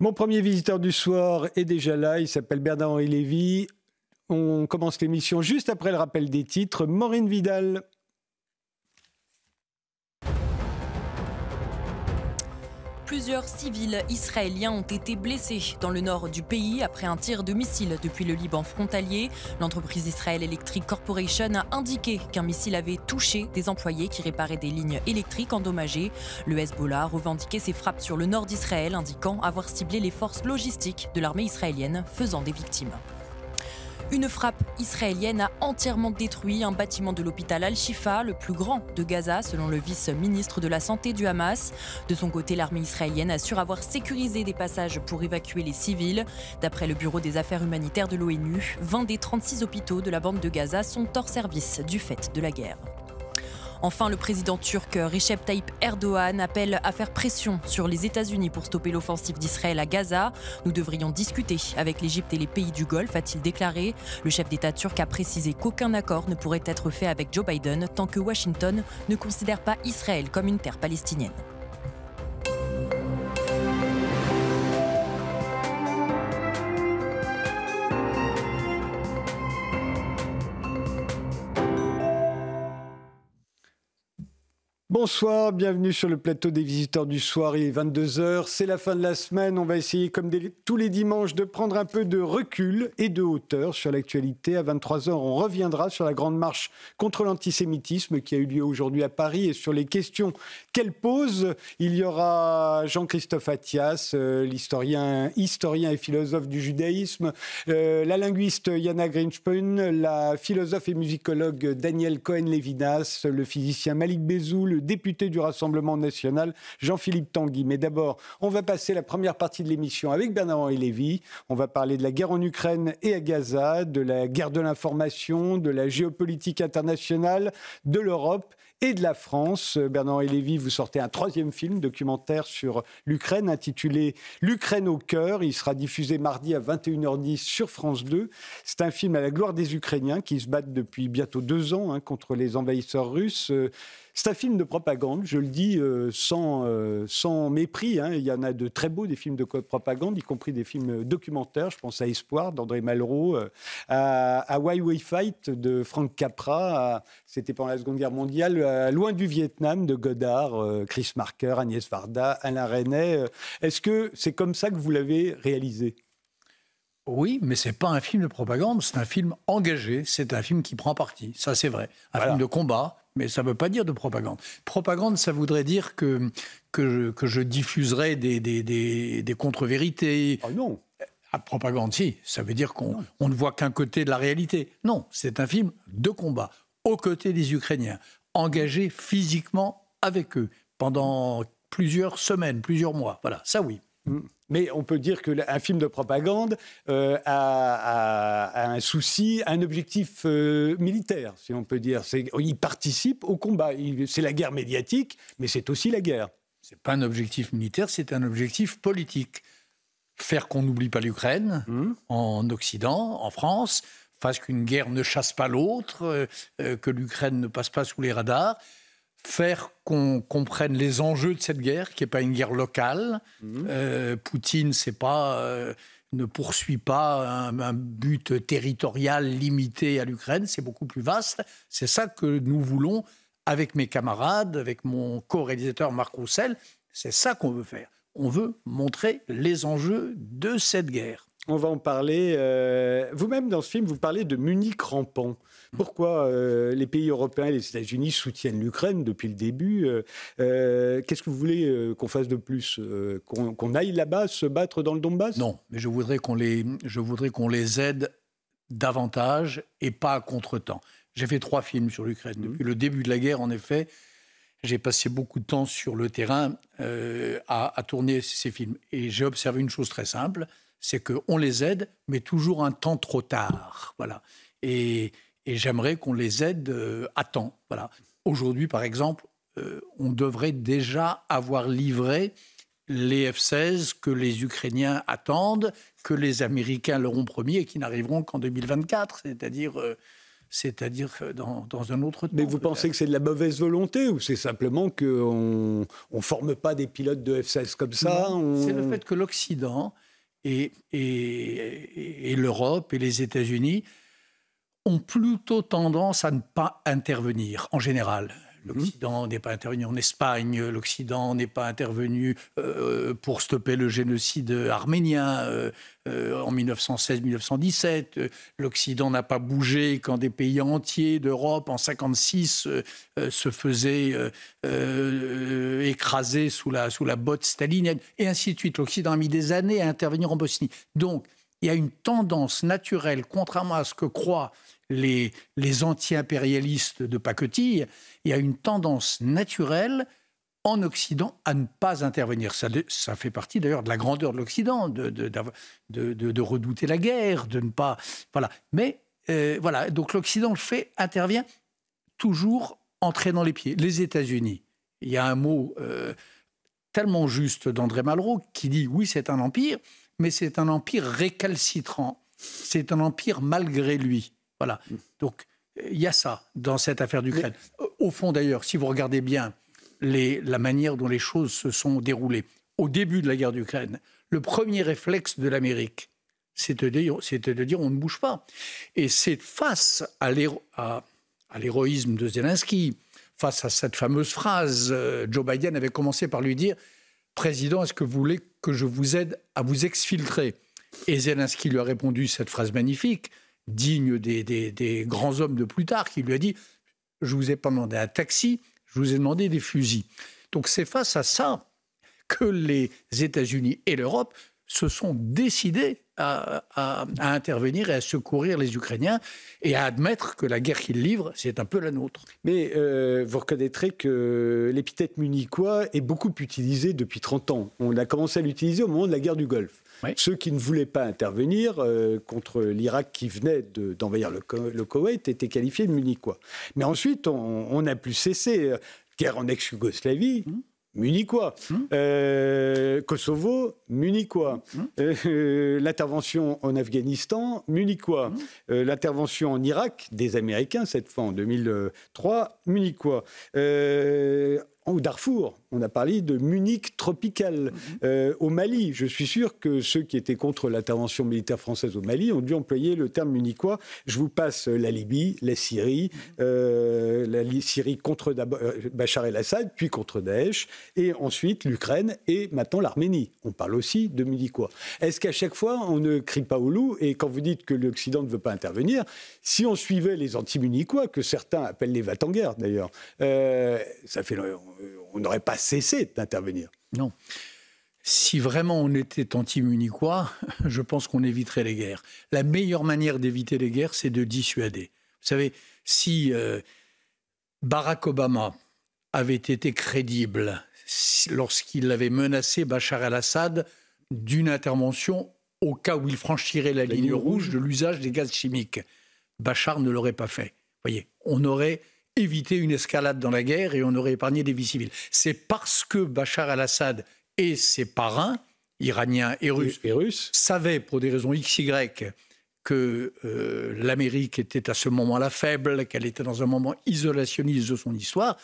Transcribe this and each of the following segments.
Mon premier visiteur du soir est déjà là, il s'appelle Bernard-Henri Lévy. On commence l'émission juste après le rappel des titres. Maureen Vidal. Plusieurs civils israéliens ont été blessés dans le nord du pays après un tir de missile depuis le Liban frontalier. L'entreprise Israel Electric Corporation a indiqué qu'un missile avait touché des employés qui réparaient des lignes électriques endommagées. Le Hezbollah a revendiqué ses frappes sur le nord d'Israël, indiquant avoir ciblé les forces logistiques de l'armée israélienne, faisant des victimes. Une frappe israélienne a entièrement détruit un bâtiment de l'hôpital Al-Shifa, le plus grand de Gaza, selon le vice-ministre de la Santé du Hamas. De son côté, l'armée israélienne assure avoir sécurisé des passages pour évacuer les civils. D'après le Bureau des affaires humanitaires de l'ONU, 20 des 36 hôpitaux de la bande de Gaza sont hors service du fait de la guerre. Enfin, le président turc Recep Tayyip Erdogan appelle à faire pression sur les États-Unis pour stopper l'offensive d'Israël à Gaza. Nous devrions discuter avec l'Égypte et les pays du Golfe, a-t-il déclaré. Le chef d'État turc a précisé qu'aucun accord ne pourrait être fait avec Joe Biden tant que Washington ne considère pas Israël comme une terre palestinienne. Bonsoir, bienvenue sur le plateau des visiteurs du soir, il est 22h, c'est la fin de la semaine, on va essayer comme tous les dimanches de prendre un peu de recul et de hauteur sur l'actualité. À 23h, on reviendra sur la grande marche contre l'antisémitisme qui a eu lieu aujourd'hui à Paris et sur les questions qu'elle pose. Il y aura Jean-Christophe Attias, l'historien et philosophe du judaïsme, la linguiste Yana Grinspun, la philosophe et musicologue Daniel Cohen-Lévinas, le physicien Malik Bezou, le député du Rassemblement national, Jean-Philippe Tanguy. Mais d'abord, on va passer la première partie de l'émission avec Bernard-Henri Lévy. On va parler de la guerre en Ukraine et à Gaza, de la guerre de l'information, de la géopolitique internationale, de l'Europe et de la France. Bernard-Henri Lévy, vous sortez un troisième film documentaire sur l'Ukraine intitulé « L'Ukraine au cœur ». Il sera diffusé mardi à 21h10 sur France 2. C'est un film à la gloire des Ukrainiens qui se battent depuis bientôt 2 ans contre les envahisseurs russes. C'est un film de propagande, je le dis sans mépris. Il y en a de très beaux, des films de propagande, y compris des films documentaires. Je pense à Espoir d'André Malraux, à Why We Fight de Frank Capra, c'était pendant la Seconde Guerre mondiale, à Loin du Vietnam de Godard, Chris Marker, Agnès Varda, Alain Resnais. Est-ce que c'est comme ça que vous l'avez réalisé ? Oui, mais ce n'est pas un film de propagande, c'est un film engagé, c'est un film qui prend parti, ça c'est vrai. Film de combat, mais ça ne veut pas dire de propagande. Propagande, ça voudrait dire que je diffuserais des contre-vérités. Oh non. Propagande, si, ça veut dire qu'on ne voit qu'un côté de la réalité. Non, c'est un film de combat, aux côtés des Ukrainiens, engagé physiquement avec eux, pendant plusieurs semaines, plusieurs mois. Voilà, ça oui. Mais on peut dire qu'un film de propagande a un souci, un objectif militaire, si on peut dire. Il participe au combat. C'est la guerre médiatique, mais c'est aussi la guerre. Ce n'est pas un objectif militaire, c'est un objectif politique. Faire qu'on n'oublie pas l'Ukraine, en Occident, en France, fasse qu'une guerre ne chasse pas l'autre, que l'Ukraine ne passe pas sous les radars. Faire qu'on comprenne les enjeux de cette guerre, qui n'est pas une guerre locale. Poutine, ne poursuit pas un but territorial limité à l'Ukraine, c'est beaucoup plus vaste. C'est ça que nous voulons avec mes camarades, avec mon co-réalisateur Marc Roussel. C'est ça qu'on veut faire. On veut montrer les enjeux de cette guerre. On va en parler. Vous-même, dans ce film, vous parlez de Munich rampant. Pourquoi les pays européens et les États-Unis soutiennent l'Ukraine depuis le début? Qu'est-ce que vous voulez qu'on fasse de plus? Qu'on aille là-bas se battre dans le Donbass? Non, mais je voudrais qu'on les aide davantage et pas à contre-temps. J'ai fait 3 films sur l'Ukraine. Depuis le début de la guerre, en effet, j'ai passé beaucoup de temps sur le terrain à tourner ces films. Et j'ai observé une chose très simple, c'est qu'on les aide, mais toujours un temps trop tard. Voilà. Et j'aimerais qu'on les aide à temps. Voilà. Aujourd'hui, par exemple, on devrait déjà avoir livré les F-16 que les Ukrainiens attendent, que les Américains leur ont promis et qui n'arriveront qu'en 2024. C'est-à-dire c'est-à-dire dans un autre temps. Mais vous pensez que c'est de la mauvaise volonté ou c'est simplement qu'on ne forme pas des pilotes de F-16 comme ça? C'est le fait que l'Occident et l'Europe et les États-Unis ont plutôt tendance à ne pas intervenir, en général. L'Occident n'est pas intervenu en Espagne, l'Occident n'est pas intervenu pour stopper le génocide arménien en 1916-1917. L'Occident n'a pas bougé quand des pays entiers d'Europe, en 1956, se faisaient écraser sous la botte stalinienne, et ainsi de suite. L'Occident a mis des années à intervenir en Bosnie. Donc, il y a une tendance naturelle, contrairement à ce que croient les anti-impérialistes de pacotille, il y a une tendance naturelle en Occident à ne pas intervenir. Ça fait partie d'ailleurs de la grandeur de l'Occident, de redouter la guerre, de ne pas... Voilà. Mais voilà, donc l'Occident intervient toujours en traînant les pieds. Les États-Unis, il y a un mot tellement juste d'André Malraux qui dit « oui, c'est un empire, mais c'est un empire récalcitrant. C'est un empire malgré lui. » Voilà. Donc, il y a ça dans cette affaire d'Ukraine. Au fond, d'ailleurs, si vous regardez bien la manière dont les choses se sont déroulées au début de la guerre d'Ukraine, le premier réflexe de l'Amérique, c'était de dire on ne bouge pas. Et c'est face à l'héroïsme de Zelensky, face à cette fameuse phrase, Joe Biden avait commencé par lui dire « Président, est-ce que vous voulez que je vous aide à vous exfiltrer ?» Et Zelensky lui a répondu cette phrase magnifique, digne des grands hommes de plus tard, qui lui a dit « Je ne vous ai pas demandé un taxi, je vous ai demandé des fusils. » Donc c'est face à ça que les États-Unis et l'Europe se sont décidés à intervenir et à secourir les Ukrainiens et à admettre que la guerre qu'ils livrent, c'est un peu la nôtre. Mais vous reconnaîtrez que l'épithète munichois est beaucoup utilisé depuis 30 ans. On a commencé à l'utiliser au moment de la guerre du Golfe. Oui. Ceux qui ne voulaient pas intervenir contre l'Irak qui venait d'envahir le Koweït étaient qualifiés de munichois. Mais ensuite, on n'a plus cessé. Guerre en ex-Yougoslavie, munichois. Kosovo, munichois. L'intervention en Afghanistan, munichois. L'intervention en Irak, des Américains, cette fois en 2003, munichois. Au Darfour, on a parlé de Munich tropical. Au Mali, je suis sûr que ceux qui étaient contre l'intervention militaire française au Mali ont dû employer le terme munichois. Je vous passe la Libye, la Syrie contre Bachar el-Assad, puis contre Daesh, et ensuite l'Ukraine et maintenant l'Arménie. On parle aussi de munichois. Est-ce qu'à chaque fois, on ne crie pas au loup? Et quand vous dites que l'Occident ne veut pas intervenir, si on suivait les anti-munichois, que certains appellent les va-t-en-guerre d'ailleurs, on n'aurait pas cessé d'intervenir. Non. Si vraiment on était anti-munichois, je pense qu'on éviterait les guerres. La meilleure manière d'éviter les guerres, c'est de dissuader. Vous savez, si Barack Obama avait été crédible lorsqu'il avait menacé Bachar el-Assad d'une intervention au cas où il franchirait la ligne rouge de l'usage des gaz chimiques, Bachar ne l'aurait pas fait. Vous voyez, on aurait éviter une escalade dans la guerre et on aurait épargné des vies civiles. C'est parce que Bachar el-Assad et ses parrains, iraniens et russes, savaient pour des raisons XY que l'Amérique était à ce moment-là faible, qu'elle était dans un moment isolationniste de son histoire,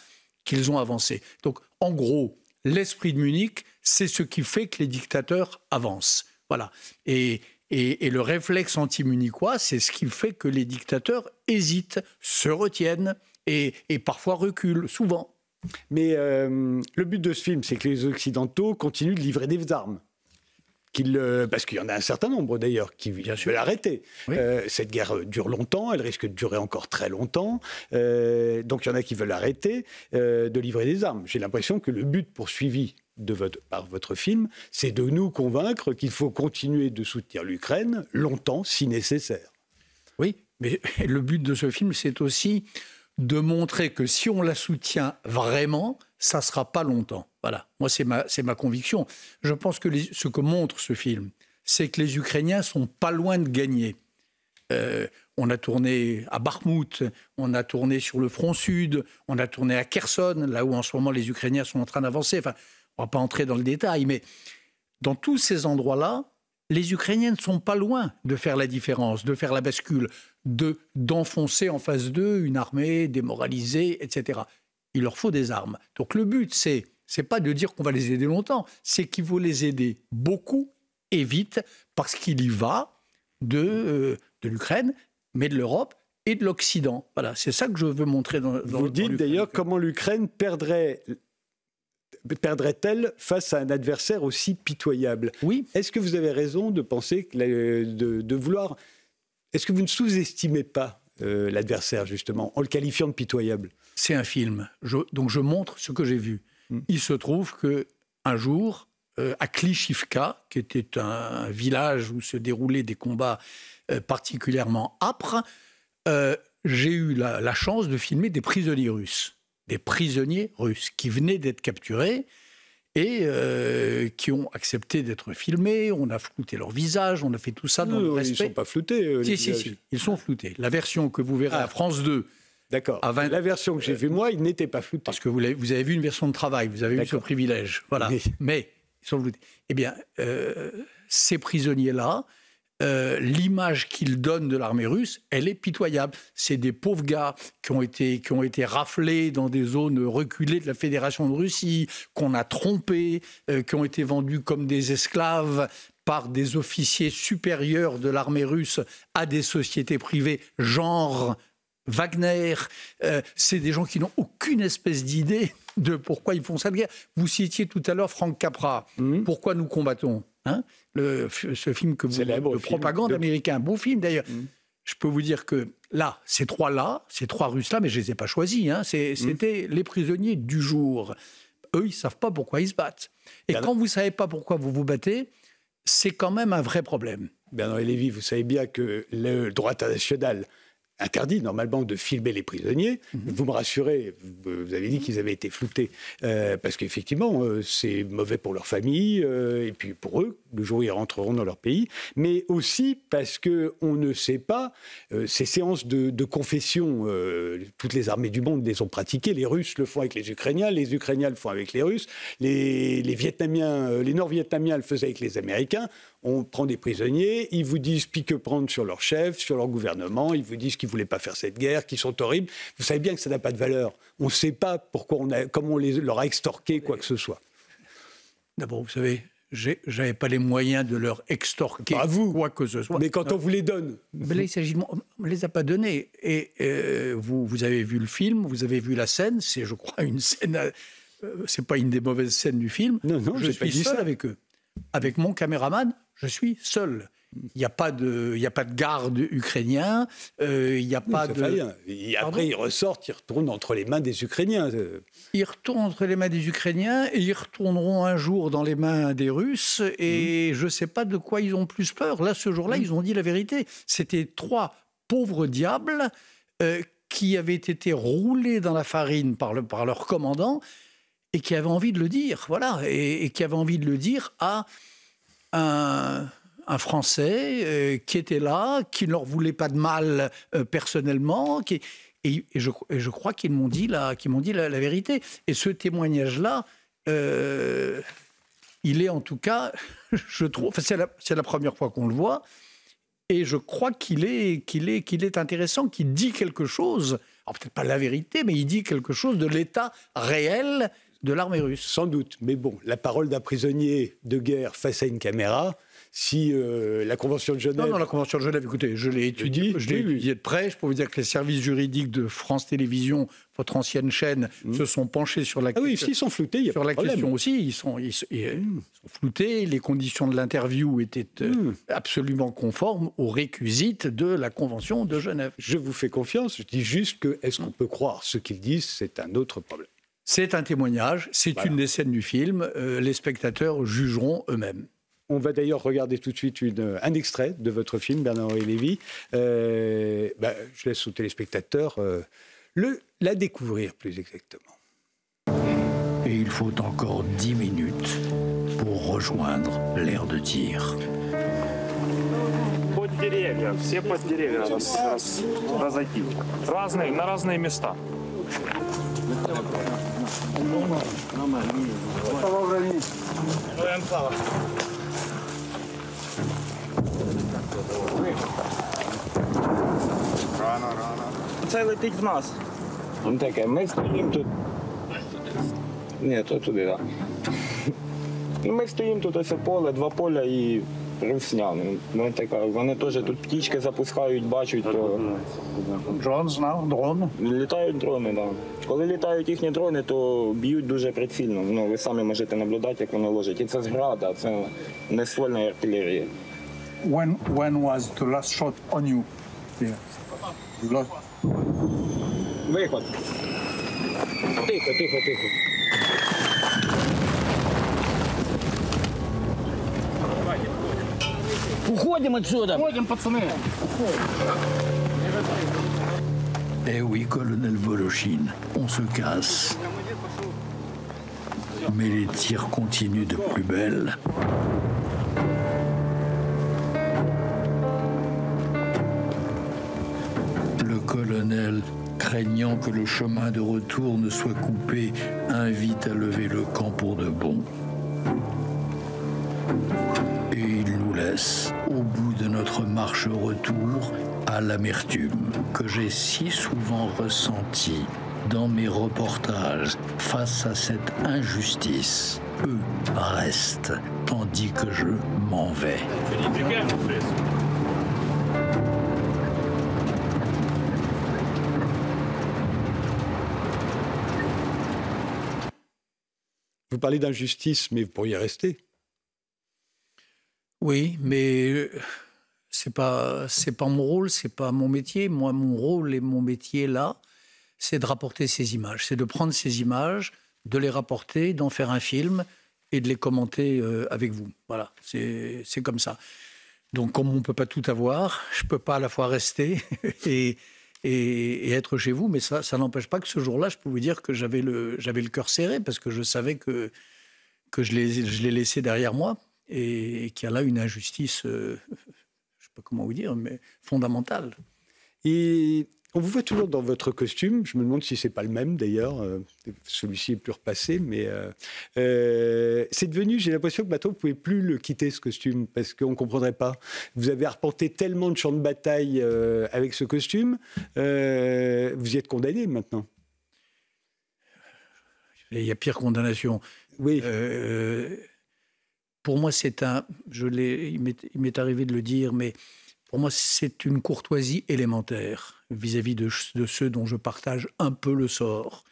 qu'ils ont avancé. Donc, en gros, l'esprit de Munich, c'est ce qui fait que les dictateurs avancent. Voilà. Et le réflexe anti-munichois, c'est ce qui fait que les dictateurs hésitent, se retiennent, et parfois recule, souvent. Mais le but de ce film, c'est que les Occidentaux continuent de livrer des armes. Parce qu'il y en a un certain nombre, d'ailleurs, qui veulent l'arrêter. Oui. Cette guerre dure longtemps, elle risque de durer encore très longtemps. Donc il y en a qui veulent arrêter de livrer des armes. J'ai l'impression que le but poursuivi par votre film, c'est de nous convaincre qu'il faut continuer de soutenir l'Ukraine longtemps, si nécessaire. Oui, mais le but de ce film, c'est aussi de montrer que si on la soutient vraiment, ça ne sera pas longtemps. Voilà, moi c'est ma conviction. Je pense que ce que montre ce film, c'est que les Ukrainiens ne sont pas loin de gagner. On a tourné à Bakhmout, on a tourné sur le front sud, on a tourné à Kherson, là où en ce moment les Ukrainiens sont en train d'avancer. Enfin, on ne va pas entrer dans le détail, mais dans tous ces endroits-là, les Ukrainiens ne sont pas loin de faire la différence, de faire la bascule, d'enfoncer en face d'eux une armée démoralisée, etc. Il leur faut des armes. Donc le but, c'est pas de dire qu'on va les aider longtemps, c'est qu'il faut les aider beaucoup et vite, parce qu'il y va de l'Ukraine, mais de l'Europe et de l'Occident. Voilà, c'est ça que je veux montrer dans Vous dites d'ailleurs comment l'Ukraine perdrait-elle face à un adversaire aussi pitoyable? Oui. Est-ce que vous avez raison de penser, de vouloir... Est-ce que vous ne sous-estimez pas l'adversaire, justement, en le qualifiant de pitoyable? C'est un film. Donc je montre ce que j'ai vu. Il se trouve qu'un jour, à Klishivka, qui était un village où se déroulaient des combats particulièrement âpres, j'ai eu la chance de filmer des prisonniers russes. Des prisonniers russes qui venaient d'être capturés et qui ont accepté d'être filmés. On a flouté leur visage, on a fait tout ça dans le respect. Ils ne sont pas floutés, Si, ils sont floutés. La version que vous verrez à France 2... D'accord. La version que j'ai vue, moi, ils n'étaient pas floutés. Parce que vous avez vu une version de travail, vous avez vu ce privilège. Voilà. Oui. Mais ils sont floutés. Eh bien, ces prisonniers-là, l'image qu'ils donnent de l'armée russe, elle est pitoyable. C'est des pauvres gars qui ont été raflés dans des zones reculées de la Fédération de Russie, qu'on a trompés, qui ont été vendus comme des esclaves par des officiers supérieurs de l'armée russe à des sociétés privées, genre Wagner. C'est des gens qui n'ont aucune espèce d'idée de pourquoi ils font cette guerre. Vous citiez tout à l'heure Frank Capra. Pourquoi nous combattons, hein, ce film que vous... de propagande américain, un beau film d'ailleurs. Je peux vous dire que là, ces trois Russes-là, mais je ne les ai pas choisis, hein, c'était les prisonniers du jour. Eux, ils ne savent pas pourquoi ils se battent. Et quand vous ne savez pas pourquoi vous vous battez, c'est quand même un vrai problème. Bernard Lévy, vous savez bien que le droit international interdit normalement de filmer les prisonniers. Vous me rassurez, vous avez dit qu'ils avaient été floutés, parce qu'effectivement, c'est mauvais pour leur famille, et puis pour eux, le jour où ils rentreront dans leur pays, mais aussi parce qu'on ne sait pas, ces séances de confession, toutes les armées du monde les ont pratiquées, les Russes le font avec les Ukrainiens le font avec les Russes, les Vietnamiens, les Nord-Vietnamiens le faisaient avec les Américains. On prend des prisonniers, ils vous disent pique-prendre sur leur chef, sur leur gouvernement, ils vous disent qu'ils ne voulaient pas faire cette guerre, qu'ils sont horribles. Vous savez bien que ça n'a pas de valeur. On ne sait pas pourquoi comment on leur a extorqué quoi que ce soit. D'abord, vous savez, je n'avais pas les moyens de leur extorquer quoi que ce soit. Mais quand on vous les donne... Mais là, il s'agit de... On ne les a pas donnés. Et vous avez vu le film, vous avez vu la scène, c'est, je crois, une scène... c'est pas une des mauvaises scènes du film. Non, je suis seul avec eux. Avec mon caméraman, je suis seul. Il n'y a pas de garde ukrainien. Il n'y a pas de. Rien. Et après, ils ressortent, ils retournent entre les mains des Ukrainiens. Ils retournent entre les mains des Ukrainiens et ils retourneront un jour dans les mains des Russes. Et je ne sais pas de quoi ils ont plus peur. Là, ce jour-là, ils ont dit la vérité. C'était trois pauvres diables qui avaient été roulés dans la farine par leur commandant. Et qui avait envie de le dire, voilà, et qui avait envie de le dire à un Français qui était là, qui ne leur voulait pas de mal personnellement, et je crois qu'ils m'ont dit la vérité. Et ce témoignage-là, il est en tout cas, je trouve, c'est la première fois qu'on le voit, et je crois qu'il est intéressant, qu'il dit quelque chose, alors peut-être pas la vérité, mais il dit quelque chose de l'état réel de l'armée russe. Sans doute, mais bon, la parole d'un prisonnier de guerre face à une caméra, si la Convention de Genève... Non, la Convention de Genève, écoutez, je l'ai étudiée de près. Je peux vous dire que les services juridiques de France Télévisions, votre ancienne chaîne, se sont penchés sur la question. Ah oui, s'ils sont floutés, il y a pas de problème. Question aussi, ils sont floutés. Les conditions de l'interview étaient absolument conformes aux réquisites de la Convention de Genève. Je vous fais confiance, je dis juste que est-ce qu'on peut croire ce qu'ils disent, c'est un autre problème. C'est un témoignage, c'est une des scènes du film. Les spectateurs jugeront eux-mêmes. On va d'ailleurs regarder tout de suite un extrait de votre film, Bernard-Henri Lévy. Je laisse aux téléspectateurs la découvrir plus exactement. Et il faut encore 10 minutes pour rejoindre l'aire de tir. Под деревья, все под деревья разойти. На разные места. Це летить в нас. Ну таке, ми стоїмо тут. Ні, то туди, так. Ми стоїмо тут ось поле, 2 поля і русня. Вони теж тут птічки запускають, бачать, то Дрон знав, дрон. літають дрони, так. Коли літають їхні дрони, то б'ють дуже прицільно. Ну, ви самі можете наблюдати, як вони ложать. І це з града, це не ствольна артилерія. When was the last shot on you? Yeah. Виход. Тихо, тихо, тихо. Уходим отсюда! Уходим, пацаны! Eh oui, colonel Voloshin, on se casse. Mais les tirs continuent de plus belle. Le colonel, craignant que le chemin de retour ne soit coupé, invite à lever le camp pour de bon. Et il nous laisse, au bout de notre marche-retour, à l'amertume que j'ai si souvent ressentie dans mes reportages face à cette injustice. Eux restent, tandis que je m'en vais. Vous parlez d'injustice, mais vous pourriez rester. Oui, mais c'est pas mon rôle, c'est pas mon métier. Moi, mon rôle et mon métier là, c'est de rapporter ces images, c'est de prendre ces images, de les rapporter, d'en faire un film et de les commenter avec vous. Voilà, c'est comme ça. Donc, comme on ne peut pas tout avoir, je ne peux pas à la fois rester et être chez vous, mais ça n'empêche pas que ce jour-là, je peux vous dire que j'avais le cœur serré parce que je savais que je l'ai laissé derrière moi et qu'il y a là une injustice, je ne sais pas comment vous dire, mais fondamentale. Et on vous voit toujours dans votre costume. Je me demande si c'est pas le même d'ailleurs. Celui-ci est plus repassé, mais c'est devenu. J'ai l'impression que maintenant vous pouvez plus le quitter ce costume parce qu'on comprendrait pas. Vous avez arpenté tellement de champs de bataille avec ce costume. Vous y êtes condamné maintenant. Il y a pire condamnation. Oui. Pour moi, il m'est arrivé de le dire, mais pour moi, c'est une courtoisie élémentaire vis-à-vis de ceux dont je partage un peu le sort,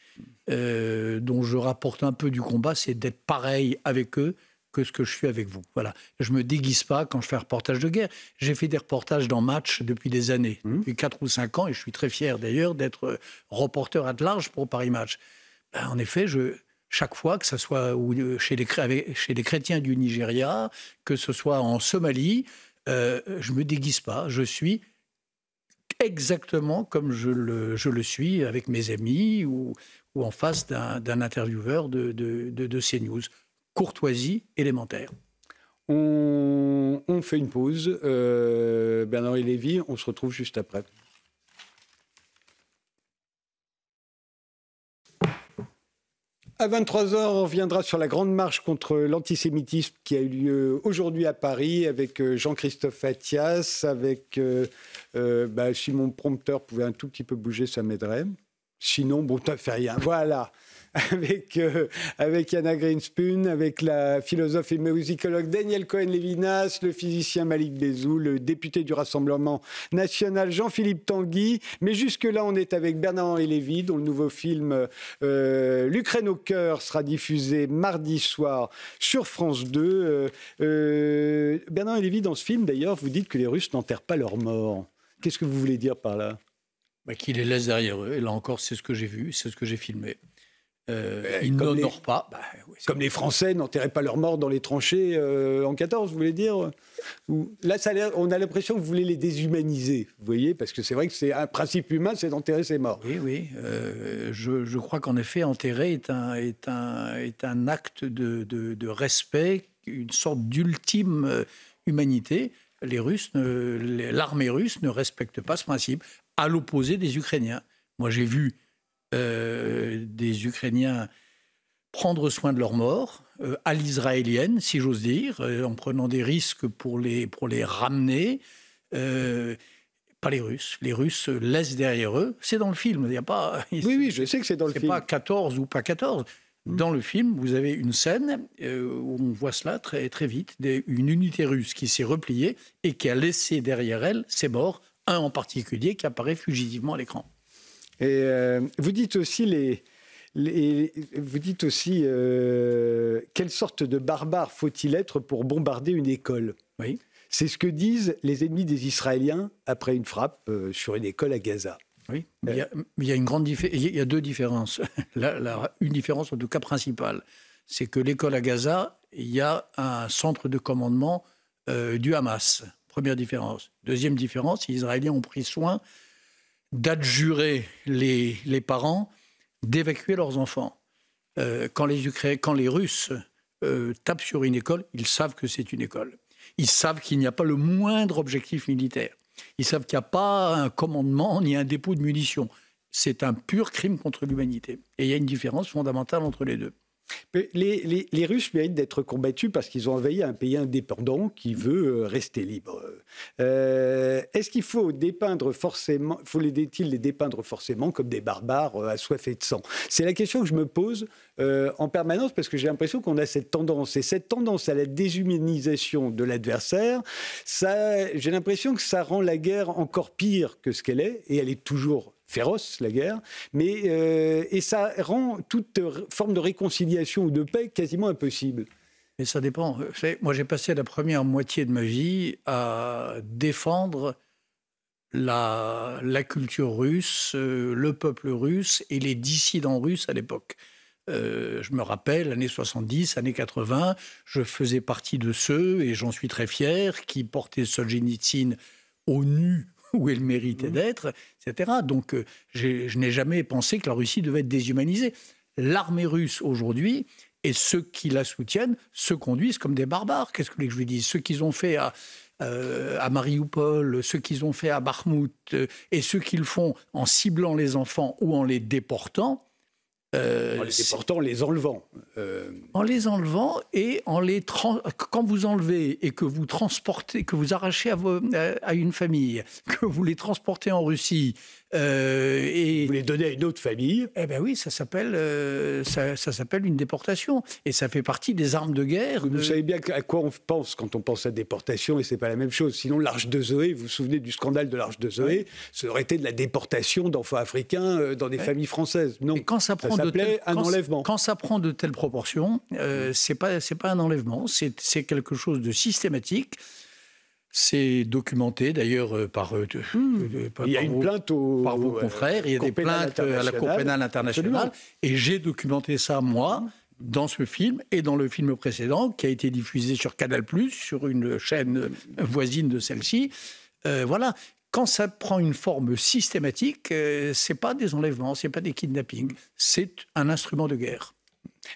dont je rapporte un peu du combat, c'est d'être pareil avec eux que ce que je suis avec vous. Voilà. Je ne me déguise pas quand je fais un reportage de guerre. J'ai fait des reportages dans Match depuis des années, depuis 4 ou 5 ans, et je suis très fier d'ailleurs d'être reporter at large pour Paris Match. En effet, chaque fois, que ce soit chez les chrétiens du Nigeria, que ce soit en Somalie, je ne me déguise pas. Je suis exactement comme je le suis avec mes amis ou en face d'un intervieweur de CNews. Courtoisie élémentaire. On fait une pause. Bernard-Henri Lévy, on se retrouve juste après. À 23h, on reviendra sur la grande marche contre l'antisémitisme qui a eu lieu aujourd'hui à Paris avec Jean-Christophe Attias, avec si mon prompteur pouvait un tout petit peu bouger, ça m'aiderait. Sinon, bon, t'as fait rien. Voilà. Avec Yana Greenspoon, avec la philosophe et musicologue Daniel Cohen-Lévinas, le physicien Malik Bezou, le député du Rassemblement national Jean-Philippe Tanguy. Mais jusque-là, on est avec Bernard-Henri Lévy, dont le nouveau film L'Ukraine au cœur sera diffusé mardi soir sur France 2. Bernard-Henri Lévy, dans ce film, d'ailleurs, vous dites que les Russes n'enterrent pas leurs morts. Qu'est-ce que vous voulez dire par là ? Qu'ils les laissent derrière eux. Et là encore, c'est ce que j'ai vu, c'est ce que j'ai filmé. Ils n'honorent pas. Oui, comme les Français n'enterraient pas leurs morts dans les tranchées en 14, vous voulez dire ? Là, on a l'impression que vous voulez les déshumaniser, vous voyez ? Parce que c'est vrai que c'est un principe humain, c'est d'enterrer ses morts. Oui. Je crois qu'en effet, enterrer est un acte de respect, une sorte d'ultime humanité. L'armée russe ne respecte pas ce principe, à l'opposé des Ukrainiens. Moi, j'ai vu des Ukrainiens prendre soin de leurs morts, à l'israélienne, si j'ose dire, en prenant des risques pour les ramener. pas les Russes. Les Russes laissent derrière eux. C'est dans le film. Il y a pas. Oui, je sais que c'est dans le film. C'est pas 14 ou pas 14. Dans le film, vous avez une scène où on voit cela très, très vite. Une unité russe qui s'est repliée et qui a laissé derrière elle ses morts, un en particulier qui apparaît fugitivement à l'écran. Et vous dites aussi quelle sorte de barbare faut-il être pour bombarder une école? Oui. C'est ce que disent les ennemis des Israéliens après une frappe sur une école à Gaza. Oui, mais il y a une grande il y a deux différences. Une différence, en tout cas principale, c'est que l'école à Gaza, il y a un centre de commandement du Hamas. Première différence. Deuxième différence, les Israéliens ont pris soin d'adjurer les parents d'évacuer leurs enfants. Quand les Russes tapent sur une école, ils savent que c'est une école. Ils savent qu'il n'y a pas le moindre objectif militaire. Ils savent qu'il n'y a pas un commandement ni un dépôt de munitions. C'est un pur crime contre l'humanité. Et il y a une différence fondamentale entre les deux. Mais les Russes méritent d'être combattus parce qu'ils ont envahi un pays indépendant qui veut rester libre. Est-ce qu'il faut dépeindre forcément, faut-il les dépeindre forcément comme des barbares assoiffés de sang? C'est la question que je me pose en permanence parce que j'ai l'impression qu'on a cette tendance. Et cette tendance à la déshumanisation de l'adversaire, j'ai l'impression que ça rend la guerre encore pire que ce qu'elle est. Et elle est toujours féroce, la guerre, et ça rend toute forme de réconciliation ou de paix quasiment impossible. Mais ça dépend. Moi, j'ai passé la première moitié de ma vie à défendre la culture russe, le peuple russe et les dissidents russes à l'époque. Je me rappelle, années 70, années 80, je faisais partie de ceux, et j'en suis très fier, qui portaient Solzhenitsyn au nu où elle méritait d'être, etc. Donc, je n'ai jamais pensé que la Russie devait être déshumanisée. L'armée russe, aujourd'hui, et ceux qui la soutiennent, se conduisent comme des barbares. Qu'est-ce que vous voulez que je vous dise? Ceux qu'ils ont fait à Marioupol, ceux qu'ils ont fait à Bakhmout, et ceux qu'ils font en ciblant les enfants ou en les déportant, en les déportant, en les enlevant. En les enlevant et quand vous enlevez et que vous transportez, que vous arrachez à une famille, que vous les transportez en Russie et vous les donnez à une autre famille. Eh ben oui, ça s'appelle une déportation et ça fait partie des armes de guerre. Vous savez bien à quoi on pense quand on pense à déportation et c'est pas la même chose. Sinon l'Arche de Zoé, vous vous souvenez du scandale de l'Arche de Zoé, ça aurait été de la déportation d'enfants africains dans des familles françaises. Non. Et quand ça prend un enlèvement. Quand ça prend de telles proportions, c'est pas un enlèvement, c'est quelque chose de systématique. C'est documenté d'ailleurs par il y a une plainte par vos confrères, il y a des plaintes à la Cour pénale internationale, et j'ai documenté ça moi dans ce film et dans le film précédent qui a été diffusé sur Canal+, sur une chaîne voisine de celle-ci. Voilà. Quand ça prend une forme systématique, c'est pas des enlèvements, c'est pas des kidnappings, c'est un instrument de guerre.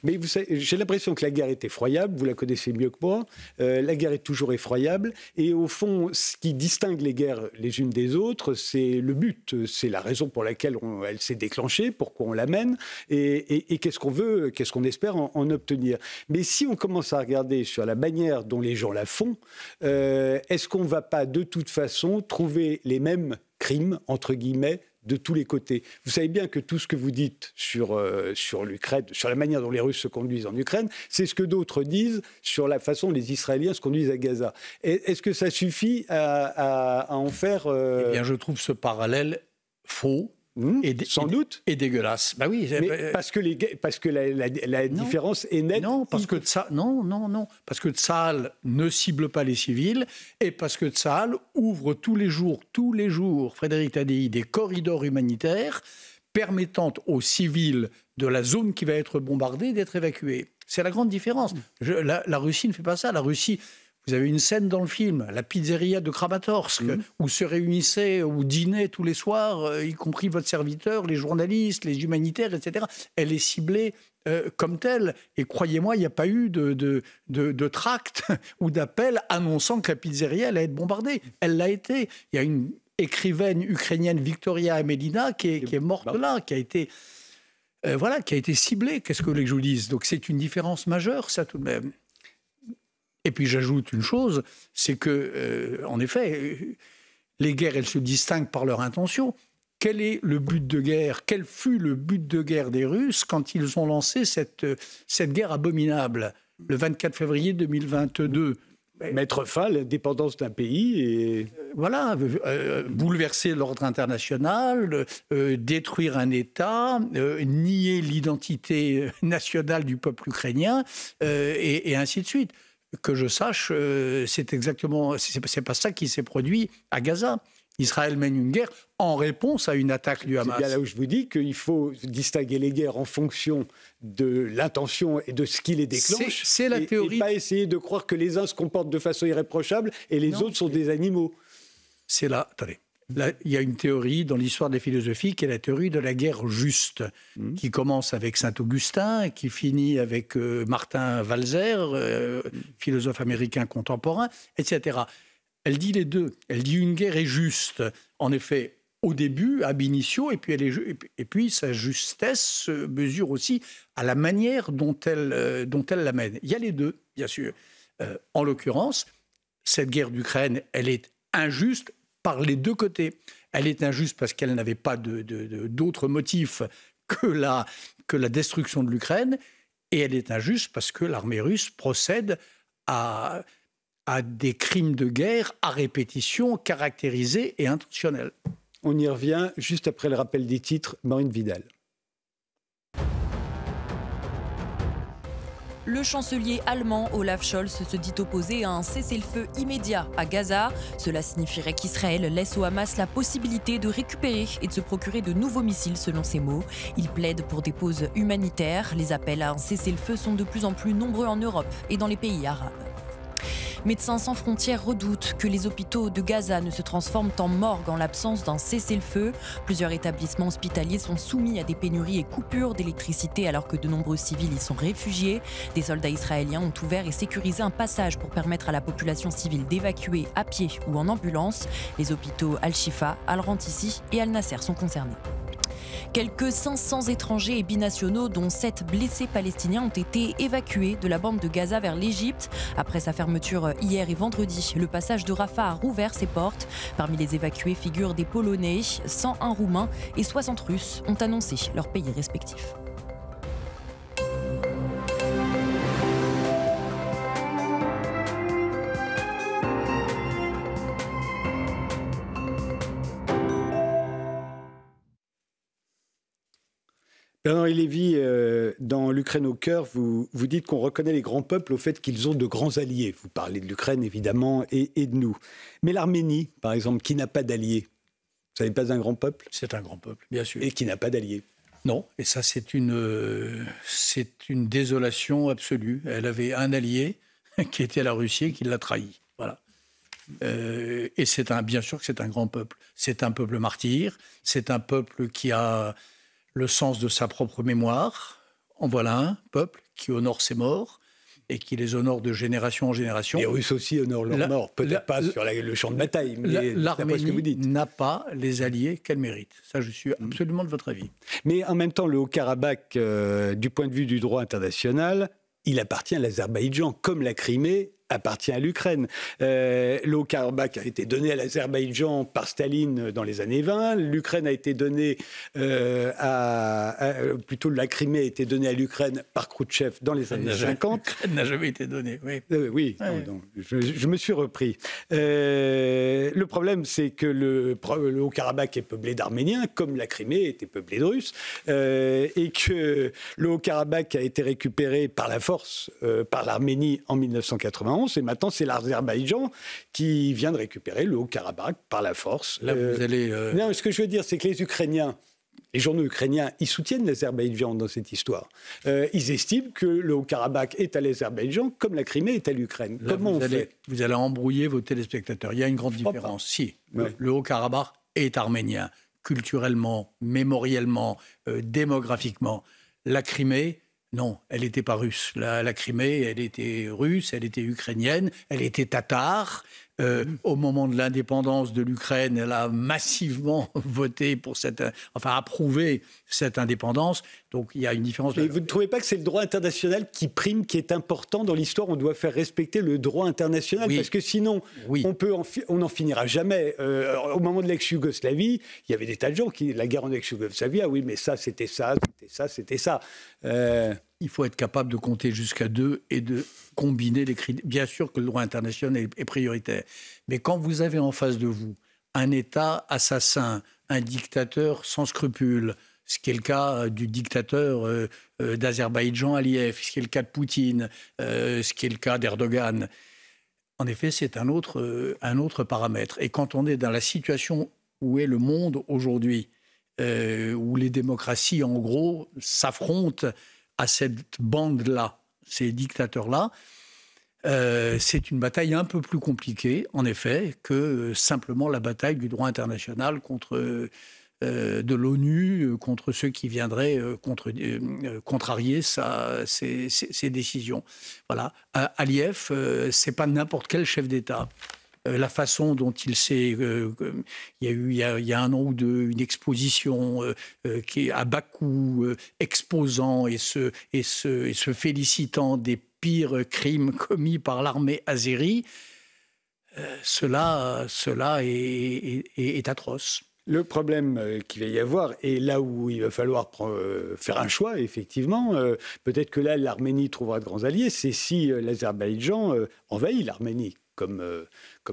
Mais vous savez, j'ai l'impression que la guerre est effroyable, vous la connaissez mieux que moi, la guerre est toujours effroyable, et au fond, ce qui distingue les guerres les unes des autres, c'est le but, c'est la raison pour laquelle elle s'est déclenchée, pourquoi on la mène, et qu'est-ce qu'on veut, qu'est-ce qu'on espère en obtenir. Mais si on commence à regarder sur la manière dont les gens la font, est-ce qu'on ne va pas de toute façon trouver les mêmes crimes, entre guillemets, de tous les côtés? Vous savez bien que tout ce que vous dites sur l'Ukraine, sur la manière dont les Russes se conduisent en Ukraine, c'est ce que d'autres disent sur la façon dont les Israéliens se conduisent à Gaza. Est-ce que ça suffit à en faire... Eh bien, je trouve ce parallèle faux. Sans doute. Et dégueulasse. Bah oui. Mais parce que la différence est nette. Non, parce que parce que Tsahal ne cible pas les civils et parce que Tsahal ouvre tous les jours, Frédéric Tadei, des corridors humanitaires permettant aux civils de la zone qui va être bombardée d'être évacués. C'est la grande différence. La Russie ne fait pas ça. La Russie... Vous avez une scène dans le film, la pizzeria de Kramatorsk, où se réunissaient ou dînaient tous les soirs, y compris votre serviteur, les journalistes, les humanitaires, etc. Elle est ciblée comme telle. Et croyez-moi, il n'y a pas eu de tract ou d'appel annonçant que la pizzeria allait être bombardée. Elle l'a été. Il y a une écrivaine ukrainienne, Victoria Amelina, qui est morte là, qui a été ciblée. Qu'est-ce que vous voulez que je vous dise? Donc c'est une différence majeure, ça, tout de même. Et puis j'ajoute une chose, c'est que, en effet, Les guerres, elles se distinguent par leur intention. Quel est le but de guerre? Quel fut le but de guerre des Russes quand ils ont lancé cette guerre abominable, le 24 février 2022? Mettre fin à l'indépendance d'un pays et... Voilà, bouleverser l'ordre international, détruire un État, nier l'identité nationale du peuple ukrainien, et ainsi de suite. Que je sache, c'est pas ça qui s'est produit à Gaza. Israël mène une guerre en réponse à une attaque du Hamas. C'est bien là où je vous dis qu'il faut distinguer les guerres en fonction de l'intention et de ce qui les déclenche. C'est la théorie. Et pas essayer de croire que les uns se comportent de façon irréprochable et les autres sont des animaux. C'est là, attendez. Là, il y a une théorie dans l'histoire de la philosophie qui est la théorie de la guerre juste, qui commence avec Saint-Augustin, qui finit avec Martin Walser, philosophe américain contemporain, etc. Elle dit les deux. Elle dit une guerre est juste, en effet, au début, ab initio, et puis sa justesse se mesure aussi à la manière dont elle l'amène. Il y a les deux, bien sûr. En l'occurrence, cette guerre d'Ukraine, elle est injuste par les deux côtés. Elle est injuste parce qu'elle n'avait pas d'autre motif que la destruction de l'Ukraine, et elle est injuste parce que l'armée russe procède à des crimes de guerre à répétition, caractérisés et intentionnels. On y revient juste après le rappel des titres. Maureen Vidal. Le chancelier allemand Olaf Scholz se dit opposé à un cessez-le-feu immédiat à Gaza. Cela signifierait qu'Israël laisse au Hamas la possibilité de récupérer et de se procurer de nouveaux missiles, selon ses mots. Il plaide pour des pauses humanitaires. Les appels à un cessez-le-feu sont de plus en plus nombreux en Europe et dans les pays arabes. Médecins sans frontières redoutent que les hôpitaux de Gaza ne se transforment en morgue en l'absence d'un cessez-le-feu. Plusieurs établissements hospitaliers sont soumis à des pénuries et coupures d'électricité alors que de nombreux civils y sont réfugiés. Des soldats israéliens ont ouvert et sécurisé un passage pour permettre à la population civile d'évacuer à pied ou en ambulance. Les hôpitaux Al-Shifa, Al-Rantissi et Al-Nasser sont concernés. Quelques 500 étrangers et binationaux, dont 7 blessés palestiniens, ont été évacués de la bande de Gaza vers l'Égypte. Après sa fermeture hier et vendredi, le passage de Rafah a rouvert ses portes. Parmi les évacués figurent des Polonais, 101 Roumains et 60 Russes ont annoncé leurs pays respectifs. Bernard-Henri Lévy, dans l'Ukraine au cœur, vous dites qu'on reconnaît les grands peuples au fait qu'ils ont de grands alliés. Vous parlez de l'Ukraine, évidemment, et de nous. Mais l'Arménie, par exemple, qui n'a pas d'alliés, ça n'est pas un grand peuple? C'est un grand peuple, bien sûr. Et qui n'a pas d'alliés? Non, et ça, c'est une désolation absolue. Elle avait un allié, qui était la Russie, et qui l'a trahi. Voilà. Et bien sûr que c'est un grand peuple. C'est un peuple martyr, c'est un peuple qui a le sens de sa propre mémoire. En voilà un peuple qui honore ses morts et qui les honore de génération en génération. Les Russes aussi honorent leurs morts, peut-être pas sur le champ de bataille, mais l'Arménie n'a pas les alliés qu'elle mérite. Ça, je suis absolument de votre avis. Mais en même temps, le Haut-Karabakh, du point de vue du droit international, il appartient à l'Azerbaïdjan, comme la Crimée appartient à l'Ukraine. Le Haut-Karabakh a été donné à l'Azerbaïdjan par Staline dans les années 20. L'Ukraine a été donnée plutôt la Crimée a été donnée à l'Ukraine par Khrouchtchev dans les années 50. L'Ukraine n'a jamais été donnée, oui. Oui, ouais. Non, je me suis repris. Le problème, c'est que le Haut-Karabakh est peuplé d'Arméniens, comme la Crimée était peuplée de Russes, et que le Haut-Karabakh a été récupéré par la force par l'Arménie en 1991. Et maintenant, c'est l'Azerbaïdjan qui vient de récupérer le Haut-Karabakh par la force. Là, vous allez... Non, ce que je veux dire, c'est que les Ukrainiens, les journaux ukrainiens, ils soutiennent l'Azerbaïdjan dans cette histoire. Ils estiment que le Haut-Karabakh est à l'Azerbaïdjan comme la Crimée est à l'Ukraine. Comment on fait ? Vous allez embrouiller vos téléspectateurs. Il y a une grande différence. Si, ouais. Le Haut-Karabakh est arménien, culturellement, mémoriellement, démographiquement. La Crimée... Non, elle n'était pas russe. La Crimée, elle était russe, elle était ukrainienne, elle était tatare, Au moment de l'indépendance de l'Ukraine, elle a massivement voté pour approuvé cette indépendance. Donc il y a une différence. Mais vous ne trouvez pas que c'est le droit international qui prime, qui est important dans l'histoire? On doit faire respecter le droit international, parce que sinon, on n'en finira jamais. Au moment de l'ex-Yougoslavie, il y avait des tas de gens la guerre en ex-Yougoslavie, ah oui, mais ça, c'était ça, c'était ça, c'était ça. Il faut être capable de compter jusqu'à 2 et de combiner les critères. Bien sûr que le droit international est prioritaire, mais quand vous avez en face de vous un État assassin, un dictateur sans scrupules, ce qui est le cas du dictateur d'Azerbaïdjan, Aliyev, ce qui est le cas de Poutine, ce qui est le cas d'Erdogan, en effet, c'est un autre paramètre. Et quand on est dans la situation où est le monde aujourd'hui, où les démocraties, en gros, s'affrontent à cette bande-là, ces dictateurs-là, c'est une bataille un peu plus compliquée, en effet, que simplement la bataille du droit international contre de l'ONU, contre ceux qui viendraient contrarier ces décisions. Voilà. Aliyev, c'est pas n'importe quel chef d'État. La façon dont il s'est... il y a un an ou deux, une exposition qui est à Bakou, exposant et se félicitant des pires crimes commis par l'armée azérie. Cela est atroce. Le problème qu'il va y avoir, et là où il va falloir faire un choix, effectivement, peut-être que là, l'Arménie trouvera de grands alliés, c'est si l'Azerbaïdjan envahit l'Arménie, comme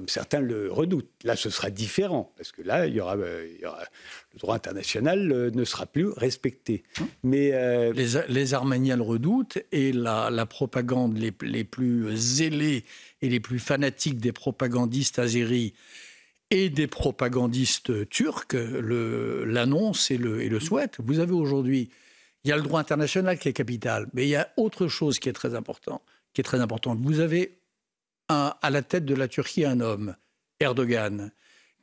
certains le redoutent. Là, ce sera différent, parce que là, le droit international ne sera plus respecté. Mais les Arméniens le redoutent, et la propagande les plus zélés et les plus fanatiques des propagandistes azéris et des propagandistes turcs l'annoncent et le souhaitent. Vous avez aujourd'hui, il y a le droit international qui est capital, mais il y a autre chose qui est très importante. Vous avez à la tête de la Turquie un homme, Erdogan,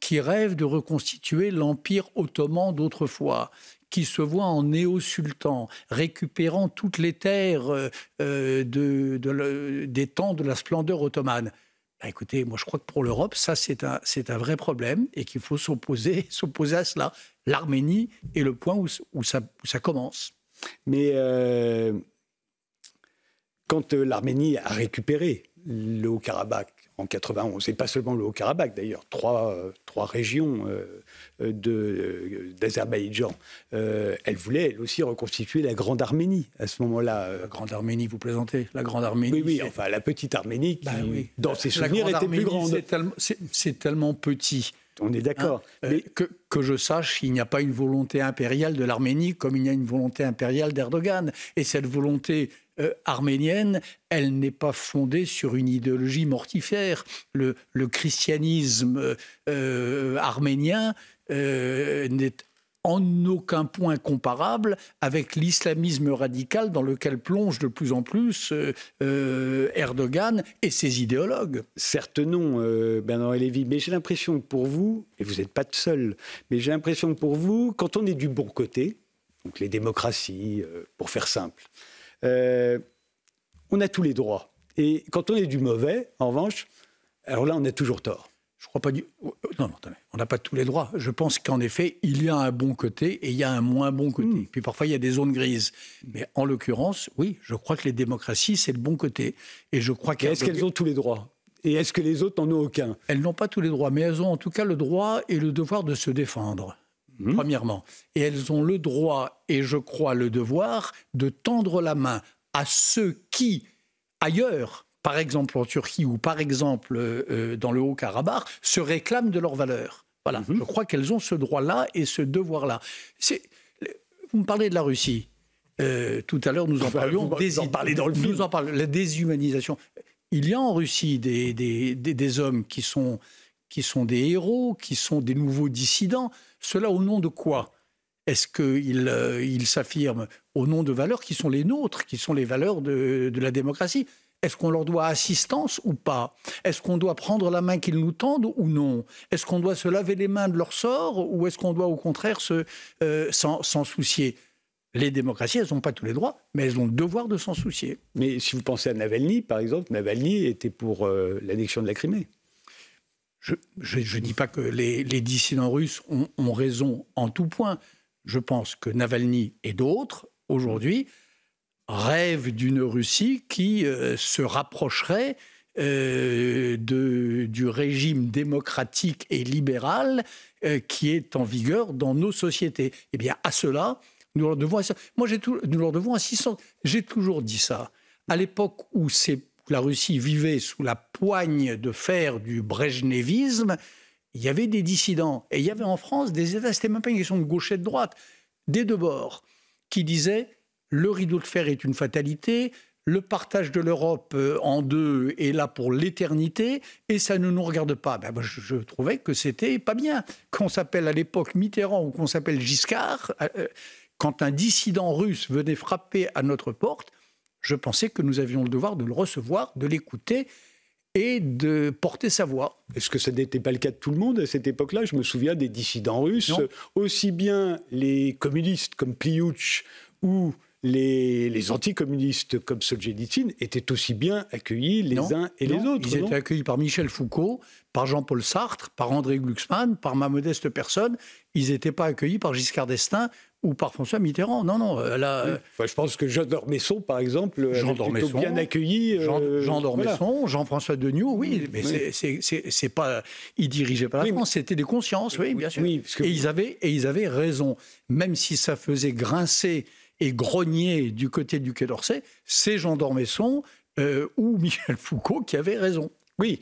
qui rêve de reconstituer l'empire ottoman d'autrefois, qui se voit en néo-sultan, récupérant toutes les terres des temps de la splendeur ottomane. Ben écoutez, moi je crois que pour l'Europe, ça c'est un vrai problème et qu'il faut s'opposer à cela. L'Arménie est le point où ça commence. Mais quand l'Arménie a récupéré le Haut-Karabakh en 91, et pas seulement le Haut-Karabakh d'ailleurs, trois régions d'Azerbaïdjan, elle voulait elle aussi reconstituer la Grande Arménie à ce moment-là. La Grande Arménie, vous plaisantez? La Grande Arménie. Oui, enfin la petite Arménie qui, dans ses souvenirs, était plus grande. C'est tellement petit. On est d'accord. Mais que je sache, il n'y a pas une volonté impériale de l'Arménie comme il y a une volonté impériale d'Erdogan. Et cette volonté arménienne, elle n'est pas fondée sur une idéologie mortifère. Le christianisme arménien n'est en aucun point comparable avec l'islamisme radical dans lequel plonge de plus en plus Erdogan et ses idéologues. Certes non, Bernard Lévy, mais j'ai l'impression que pour vous, et vous n'êtes pas seul, mais j'ai l'impression que pour vous, quand on est du bon côté, donc les démocraties, pour faire simple, on a tous les droits. Et quand on est du mauvais, en revanche, alors là, on a toujours tort. Je crois pas Non, attendez. On n'a pas tous les droits. Je pense qu'en effet, il y a un bon côté et il y a un moins bon côté. Puis parfois, il y a des zones grises. Mais en l'occurrence, oui, je crois que les démocraties, c'est le bon côté. Et je crois est-ce qu'elles ont tous les droits? Et est-ce que les autres n'en ont aucun? Elles n'ont pas tous les droits, mais elles ont en tout cas le droit et le devoir de se défendre, premièrement. Et elles ont le droit, et je crois le devoir, de tendre la main à ceux qui, ailleurs, par exemple en Turquie ou par exemple dans le Haut-Karabakh, se réclament de leurs valeurs. Voilà. Je crois qu'elles ont ce droit-là et ce devoir-là. Vous me parlez de la Russie. Tout à l'heure, nous en parlions. La déshumanisation. Il y a en Russie des hommes qui sont des héros, qui sont des nouveaux dissidents. Cela au nom de quoi? Est-ce qu'ils s'affirment au nom de valeurs qui sont les nôtres, qui sont les valeurs de la démocratie? Est-ce qu'on leur doit assistance ou pas? Est-ce qu'on doit prendre la main qu'ils nous tendent ou non? Est-ce qu'on doit se laver les mains de leur sort ou est-ce qu'on doit au contraire s'en soucier? Les démocraties, elles n'ont pas tous les droits, mais elles ont le devoir de s'en soucier. Mais si vous pensez à Navalny, par exemple, Navalny était pour l'annexion de la Crimée. Je ne dis pas que les dissidents russes ont raison en tout point. Je pense que Navalny et d'autres, aujourd'hui, rêvent d'une Russie qui se rapprocherait du régime démocratique et libéral qui est en vigueur dans nos sociétés. Eh bien, à cela, nous leur devons assistance. J'ai toujours dit ça. À l'époque où la Russie vivait sous la poigne de fer du brejnevisme, il y avait des dissidents. Et il y avait en France des États, c'était même pas une question de gauche et de droite, des deux bords, qui disaient le rideau de fer est une fatalité, le partage de l'Europe en deux est là pour l'éternité et ça ne nous regarde pas. Ben, moi, je trouvais que c'était pas bien. Qu'on s'appelle à l'époque Mitterrand ou qu'on s'appelle Giscard, quand un dissident russe venait frapper à notre porte, je pensais que nous avions le devoir de le recevoir, de l'écouter et de porter sa voix. Est-ce que ça n'était pas le cas de tout le monde à cette époque-là? Je me souviens des dissidents russes, aussi bien les communistes comme Pliouch ou les anticommunistes comme Solzhenitsyn étaient aussi bien accueillis les uns et les autres. Ils étaient accueillis par Michel Foucault, par Jean-Paul Sartre, par André Glucksmann, par ma modeste personne. Ils n'étaient pas accueillis par Giscard d'Estaing ou par François Mitterrand. Non. Je pense que Jean d'Ormesson, par exemple, est plutôt bien accueilli. Jean d'Ormesson, Jean-François Degnaud, oui, mais c'est pas... Ils dirigeaient pas la France, c'était des consciences, oui, bien sûr. Oui, et ils avaient raison. Même si ça faisait grincer et grogner du côté du Quai d'Orsay, c'est Jean d'Ormesson ou Michel Foucault qui avaient raison. Oui,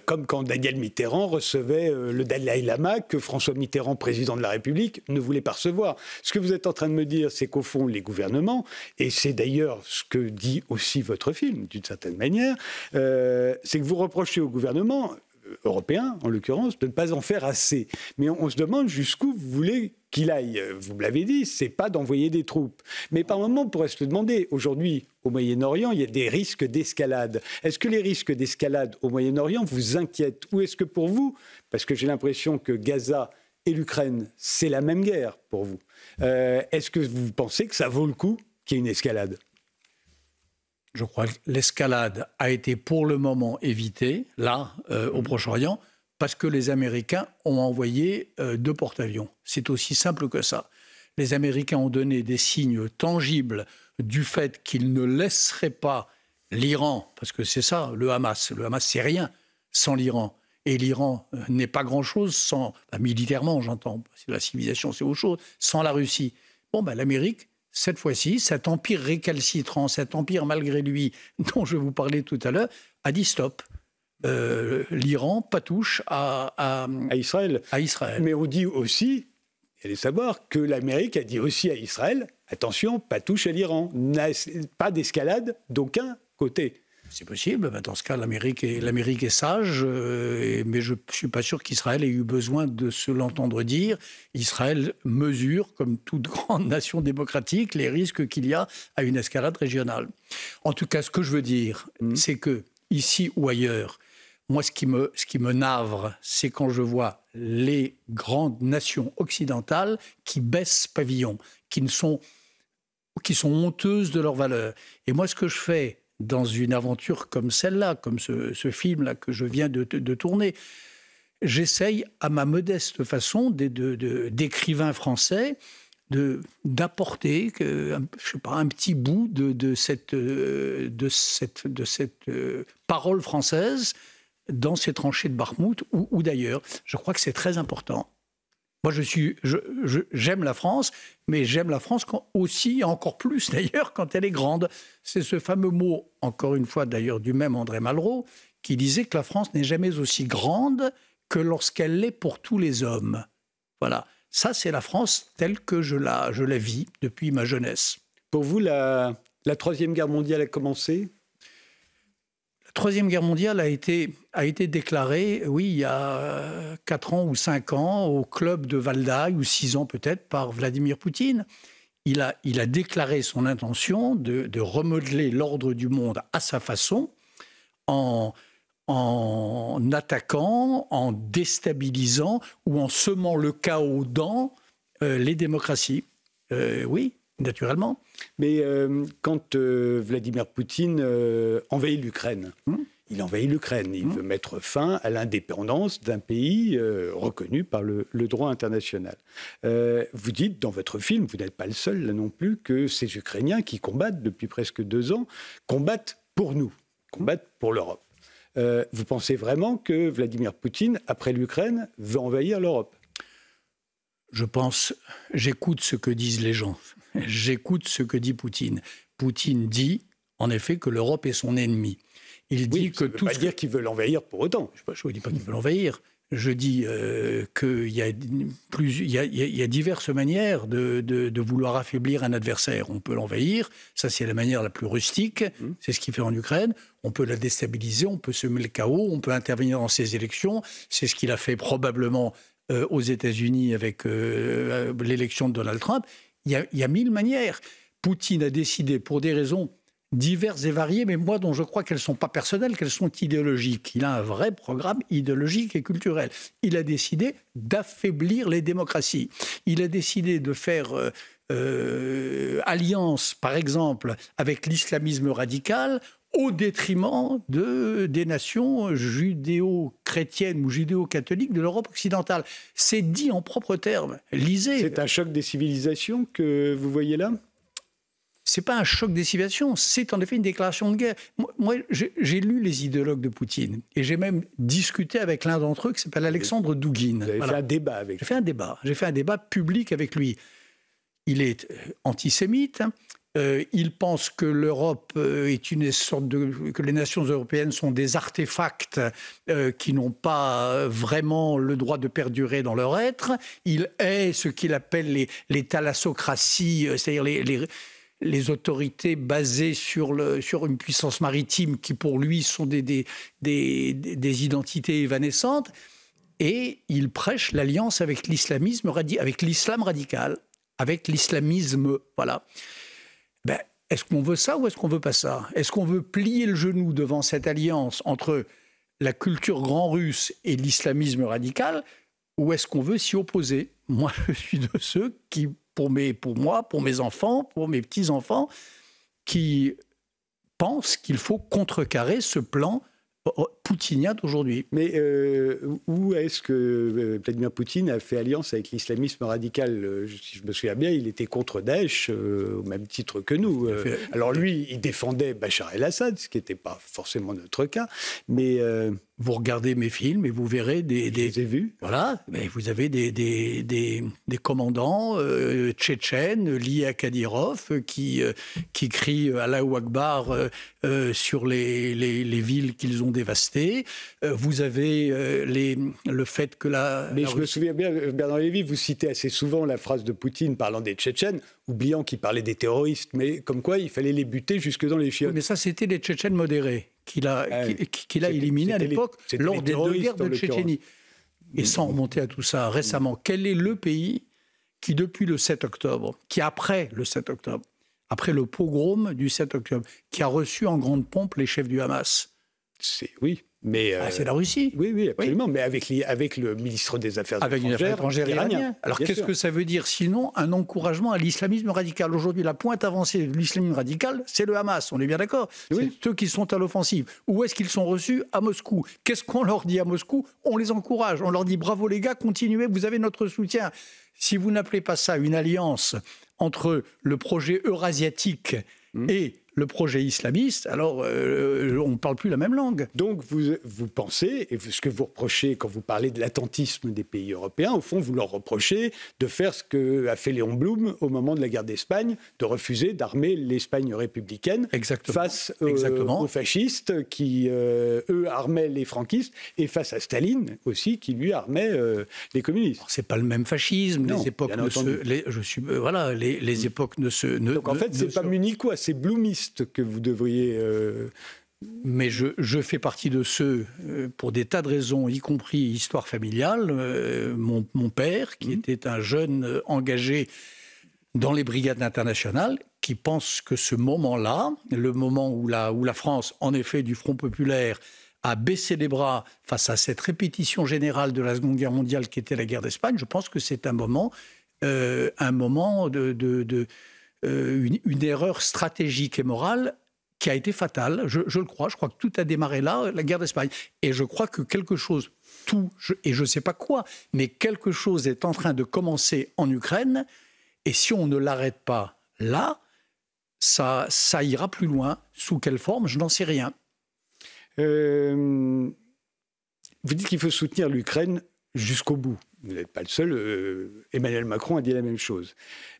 comme quand Daniel Mitterrand recevait le Dalai Lama que François Mitterrand, président de la République, ne voulait pas recevoir. Ce que vous êtes en train de me dire, c'est qu'au fond, les gouvernements, et c'est d'ailleurs ce que dit aussi votre film, d'une certaine manière, c'est que vous reprochez au gouvernement européen, en l'occurrence, de ne pas en faire assez. Mais on se demande jusqu'où vous voulez qu'il aille. Vous me l'avez dit, c'est pas d'envoyer des troupes. Mais par moment, on pourrait se le demander. Aujourd'hui, au Moyen-Orient, il y a des risques d'escalade. Est-ce que les risques d'escalade au Moyen-Orient vous inquiètent? Ou est-ce que pour vous, parce que j'ai l'impression que Gaza et l'Ukraine, c'est la même guerre pour vous, est-ce que vous pensez que ça vaut le coup qu'il y ait une escalade? Je crois que l'escalade a été pour le moment évitée, là, au Proche-Orient, parce que les Américains ont envoyé 2 porte-avions. C'est aussi simple que ça. Les Américains ont donné des signes tangibles du fait qu'ils ne laisseraient pas l'Iran, parce que c'est ça, le Hamas. Le Hamas, c'est rien sans l'Iran. Et l'Iran n'est pas grand-chose sans, militairement, j'entends, la civilisation, c'est autre chose, sans la Russie. L'Amérique, cette fois-ci, cet empire récalcitrant, cet empire malgré lui, dont je vous parlais tout à l'heure, a dit stop. L'Iran patouche à Israël. Mais on dit aussi, il allez savoir, que l'Amérique a dit aussi à Israël, attention, patouche à l'Iran. Pas d'escalade d'aucun côté. C'est possible. Dans ce cas, l'Amérique est sage, mais je ne suis pas sûr qu'Israël ait eu besoin de se l'entendre dire. Israël mesure, comme toute grande nation démocratique, les risques qu'il y a à une escalade régionale. En tout cas, ce que je veux dire, c'est que, ici ou ailleurs, moi, ce qui me navre, c'est quand je vois les grandes nations occidentales qui baissent pavillon, qui sont honteuses de leurs valeurs. Et moi, ce que je fais dans une aventure comme celle-là, comme ce film-là que je viens de tourner, j'essaye, à ma modeste façon, d'écrivain français, d'apporter un petit bout de cette parole française dans ces tranchées de Bakhmout ou d'ailleurs. Je crois que c'est très important. Moi, j'aime la France, mais j'aime la France aussi, encore plus d'ailleurs, quand elle est grande. C'est ce fameux mot, encore une fois d'ailleurs, du même André Malraux, qui disait que la France n'est jamais aussi grande que lorsqu'elle l'est pour tous les hommes. Voilà. Ça, c'est la France telle que je la vis depuis ma jeunesse. Pour vous, la Troisième Guerre mondiale a commencé ? La Troisième Guerre mondiale a été déclarée, oui, il y a 4 ans ou 5 ans, au club de Valdaï, ou 6 ans peut-être, par Vladimir Poutine. Il a déclaré son intention de remodeler l'ordre du monde à sa façon, en attaquant, en déstabilisant ou en semant le chaos dans les démocraties. Oui, naturellement. Mais quand Vladimir Poutine envahit l'Ukraine, il envahit l'Ukraine. Il veut mettre fin à l'indépendance d'un pays reconnu par le droit international. Vous dites dans votre film, vous n'êtes pas le seul là non plus, que ces Ukrainiens qui combattent depuis presque 2 ans, combattent pour nous, combattent pour l'Europe. Vous pensez vraiment que Vladimir Poutine, après l'Ukraine, veut envahir l'Europe ? J'écoute ce que disent les gens. J'écoute ce que dit Poutine. Poutine dit, en effet, que l'Europe est son ennemi. Il dit que tout. Ça ne veut pas dire qu'il veut l'envahir pour autant. Je ne dis pas qu'il veut l'envahir. Je dis qu'il y a diverses manières de vouloir affaiblir un adversaire. On peut l'envahir, ça c'est la manière la plus rustique, c'est ce qu'il fait en Ukraine. On peut la déstabiliser, on peut semer le chaos, on peut intervenir dans ses élections. C'est ce qu'il a fait probablement aux États-Unis avec l'élection de Donald Trump. Il y a 1000 manières. Poutine a décidé, pour des raisons diverses et variées, mais moi dont je crois qu'elles ne sont pas personnelles, qu'elles sont idéologiques. Il a un vrai programme idéologique et culturel. Il a décidé d'affaiblir les démocraties. Il a décidé de faire alliance, par exemple, avec l'islamisme radical, au détriment des nations judéo-chrétiennes ou judéo-catholiques de l'Europe occidentale. C'est dit en propres termes. Lisez. C'est un choc des civilisations que vous voyez là ? Ce n'est pas un choc des civilisations, c'est en effet une déclaration de guerre. Moi, j'ai lu les idéologues de Poutine et j'ai même discuté avec l'un d'entre eux qui s'appelle Alexandre Douguine. Vous avez fait un débat avec lui. J'ai fait un débat public avec lui. Il est antisémite. Il pense que l'Europe est une sorte que les nations européennes sont des artefacts qui n'ont pas vraiment le droit de perdurer dans leur être. Il hait ce qu'il appelle les thalassocraties, c'est-à-dire les autorités basées sur une puissance maritime qui pour lui sont des identités évanescentes. Et il prêche l'alliance avec l'islamisme, avec l'islam radical, avec l'islamisme, voilà. Est-ce qu'on veut ça ou est-ce qu'on veut pas ça ? Est-ce qu'on veut plier le genou devant cette alliance entre la culture grand russe et l'islamisme radical, ou est-ce qu'on veut s'y opposer ? Moi, je suis de ceux qui, pour moi, pour mes enfants, pour mes petits-enfants, qui pensent qu'il faut contrecarrer ce plan poutinien d'aujourd'hui. Mais où est-ce que Vladimir Poutine a fait alliance avec l'islamisme radical ? Si je me souviens bien, il était contre Daesh au même titre que nous. Alors lui, il défendait Bachar el-Assad, ce qui n'était pas forcément notre cas. Mais vous regardez mes films et vous verrez je les ai vus. Voilà, mais vous avez des commandants tchétchènes liés à Kadyrov qui crient Allahu Akbar sur les villes qu'ils ont dévastées. Vous avez le fait que Mais je me souviens bien, Bernard Lévy, vous citez assez souvent la phrase de Poutine parlant des Tchétchènes, oubliant qu'il parlait des terroristes, mais comme quoi il fallait les buter jusque dans les chiottes. Mais ça, c'était les Tchétchènes modérés qu'il a éliminés à l'époque lors des 2 guerres de Tchétchénie. Et sans remonter à tout ça, récemment, quel est le pays qui, depuis le 7 octobre, qui après le 7 octobre, après le pogrom du 7 octobre, qui a reçu en grande pompe les chefs du Hamas ? Oui, mais... c'est la Russie. Oui, absolument, oui. Mais avec le ministre des Affaires étrangères iranien. Alors qu'est-ce que ça veut dire sinon un encouragement à l'islamisme radical ? Aujourd'hui, la pointe avancée de l'islamisme radical, c'est le Hamas, on est bien d'accord ? Oui. C'est ceux qui sont à l'offensive. Où est-ce qu'ils sont reçus ? À Moscou. Qu'est-ce qu'on leur dit à Moscou ? On les encourage, on leur dit bravo les gars, continuez, vous avez notre soutien. Si vous n'appelez pas ça une alliance entre le projet eurasiatique et le projet islamiste, alors on ne parle plus la même langue. Donc vous pensez, et ce que vous reprochez quand vous parlez de l'attentisme des pays européens, au fond vous leur reprochez de faire ce qu'a fait Léon Blum au moment de la guerre d'Espagne, de refuser d'armer l'Espagne républicaine face aux fascistes qui, eux, armaient les franquistes, et face à Staline aussi, qui lui armait les communistes. C'est pas le même fascisme, non, les époques les époques ne se... Donc en fait, c'est pas munichois, c'est blumiste que vous devriez... Mais je fais partie de ceux, pour des tas de raisons, y compris histoire familiale, mon père, qui était un jeune engagé dans les brigades internationales, qui pense que ce moment-là, le moment où la France, en effet, du Front populaire, a baissé les bras face à cette répétition générale de la Seconde Guerre mondiale qui était la guerre d'Espagne, je pense que c'est un moment une erreur stratégique et morale qui a été fatale, je le crois. Je crois que tout a démarré là, la guerre d'Espagne. Et je crois que quelque chose, et je ne sais pas quoi, mais quelque chose est en train de commencer en Ukraine. Et si on ne l'arrête pas là, ça ira plus loin. Sous quelle forme, je n'en sais rien. Vous dites qu'il faut soutenir l'Ukraine jusqu'au bout. Vous n'êtes pas le seul. Emmanuel Macron a dit la même chose.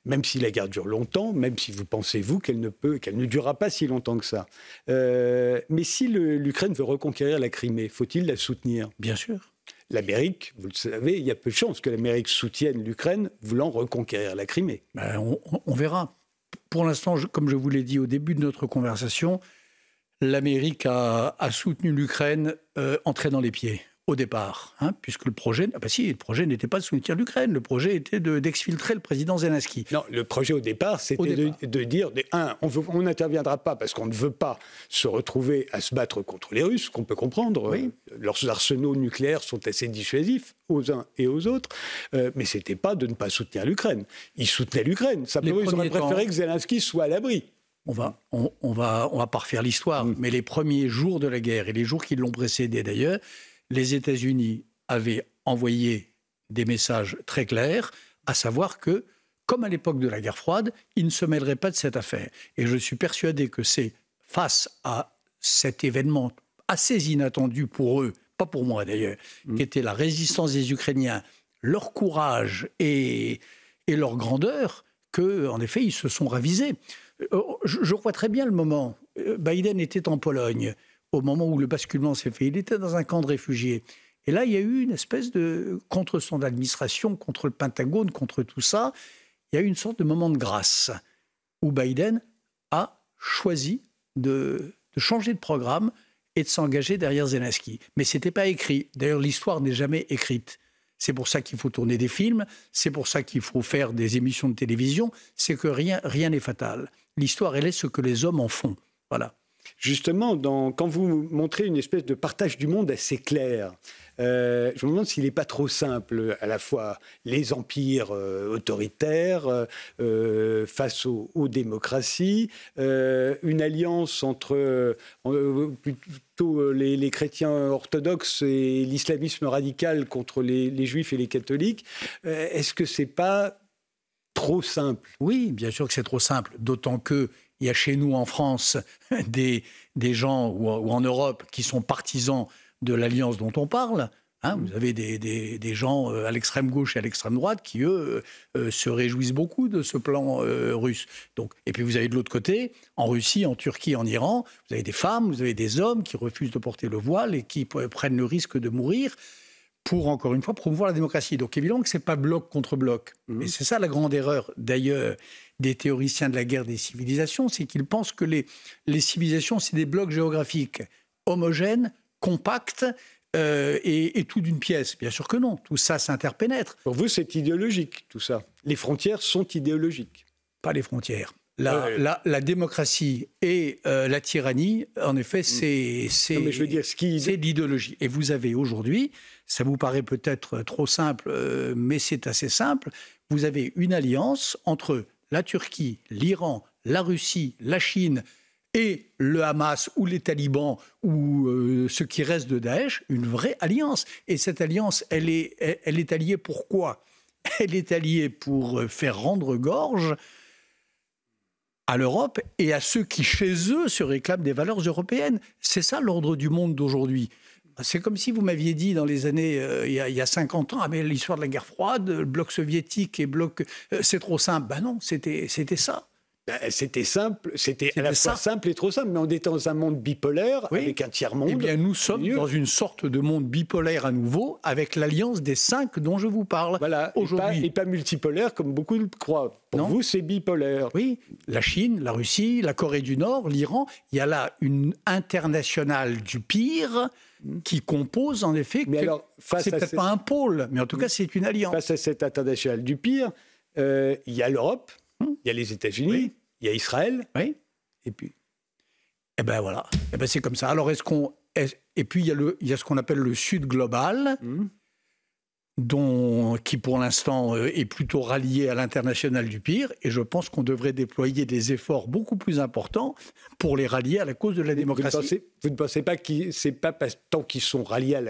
Même si la guerre dure longtemps, même si vous pensez, vous, qu'elle ne durera pas si longtemps que ça. Mais si l'Ukraine veut reconquérir la Crimée, faut-il la soutenir? Bien sûr. L'Amérique, vous le savez, il y a peu de chances que l'Amérique soutienne l'Ukraine voulant reconquérir la Crimée. On verra. Pour l'instant, comme je vous l'ai dit au début de notre conversation, l'Amérique a soutenu l'Ukraine entrée dans les pieds. Au départ, puisque le projet n'était pas de soutenir l'Ukraine, le projet était d'exfiltrer le président Zelensky. Non, le projet au départ, c'était de dire, on n'interviendra pas parce qu'on ne veut pas se retrouver à se battre contre les Russes, qu'on peut comprendre. Oui. Leurs arsenaux nucléaires sont assez dissuasifs aux uns et aux autres, mais ce n'était pas de ne pas soutenir l'Ukraine. Ils soutenaient l'Ukraine, simplement ils auraient préféré que Zelensky soit à l'abri. On va pas refaire l'histoire, mais les premiers jours de la guerre et les jours qui l'ont précédée d'ailleurs, les États-Unis avaient envoyé des messages très clairs, à savoir que, comme à l'époque de la guerre froide, ils ne se mêleraient pas de cette affaire. Et je suis persuadé que c'est face à cet événement assez inattendu pour eux, pas pour moi d'ailleurs, qui était la résistance des Ukrainiens, leur courage et leur grandeur, qu'en effet, ils se sont ravisés. Je vois très bien le moment. Biden était en Pologne. Au moment où le basculement s'est fait, il était dans un camp de réfugiés. Et là, il y a eu une espèce de... contre son administration, contre le Pentagone, contre tout ça, il y a eu une sorte de moment de grâce où Biden a choisi de changer de programme et de s'engager derrière Zelensky. Mais ce n'était pas écrit. D'ailleurs, l'histoire n'est jamais écrite. C'est pour ça qu'il faut tourner des films, c'est pour ça qu'il faut faire des émissions de télévision, c'est que rien n'est fatal. L'histoire, elle est ce que les hommes en font. Voilà. Justement, quand vous montrez une espèce de partage du monde assez clair, je me demande s'il n'est pas trop simple, à la fois les empires autoritaires face aux démocraties, une alliance entre plutôt les chrétiens orthodoxes et l'islamisme radical contre les juifs et les catholiques. Est-ce que ce n'est pas trop simple? Oui, bien sûr que c'est trop simple, d'autant que il y a chez nous en France des gens, ou en Europe, qui sont partisans de l'alliance dont on parle. Vous avez des gens à l'extrême gauche et à l'extrême droite qui, eux, se réjouissent beaucoup de ce plan russe. Et puis vous avez de l'autre côté, en Russie, en Turquie, en Iran, vous avez des femmes, vous avez des hommes qui refusent de porter le voile et qui prennent le risque de mourir pour, encore une fois, promouvoir la démocratie. Donc évidemment que ce n'est pas bloc contre bloc. Et c'est ça la grande erreur, d'ailleurs, des théoriciens de la guerre des civilisations, c'est qu'ils pensent que les civilisations, c'est des blocs géographiques homogènes, compacts, et tout d'une pièce. Bien sûr que non, tout ça s'interpénètre. Pour vous, c'est idéologique, tout ça. Les frontières sont idéologiques. Pas les frontières. La démocratie et la tyrannie, en effet, c'est l'idéologie. Et vous avez aujourd'hui, ça vous paraît peut-être trop simple, mais c'est assez simple, vous avez une alliance entre la Turquie, l'Iran, la Russie, la Chine et le Hamas ou les talibans ou ce qui reste de Daesh, une vraie alliance. Et cette alliance, elle est alliée pour quoi? Elle est alliée pour faire rendre gorge à l'Europe et à ceux qui, chez eux, se réclament des valeurs européennes. C'est ça l'ordre du monde d'aujourd'hui. C'est comme si vous m'aviez dit dans les années, il y a 50 ans, mais l'histoire de la guerre froide, le bloc soviétique et bloc... c'est trop simple. Ben non, c'était ça. C'était simple, c'était à la fois simple et trop simple, mais on était dans un monde bipolaire, avec un tiers-monde. Eh bien, nous sommes dans une sorte de monde bipolaire à nouveau, avec l'alliance des 5 dont je vous parle aujourd'hui. Et pas multipolaire, comme beaucoup le croient. Pour vous, c'est bipolaire. Oui, la Chine, la Russie, la Corée du Nord, l'Iran, il y a là une internationale du pire qui compose, en effet, c'est peut-être pas un pôle, mais en tout cas, c'est une alliance. Face à cette internationale du pire, il y a l'Europe, il y a les États-Unis, il y a Israël, et puis... Eh bien voilà, c'est comme ça. Alors et puis il y a ce qu'on appelle le Sud global. qui pour l'instant est plutôt rallié à l'international du pire, et je pense qu'on devrait déployer des efforts beaucoup plus importants pour les rallier à la cause de la démocratie. Vous ne pensez pas que c'est pas tant qu'ils sont ralliés à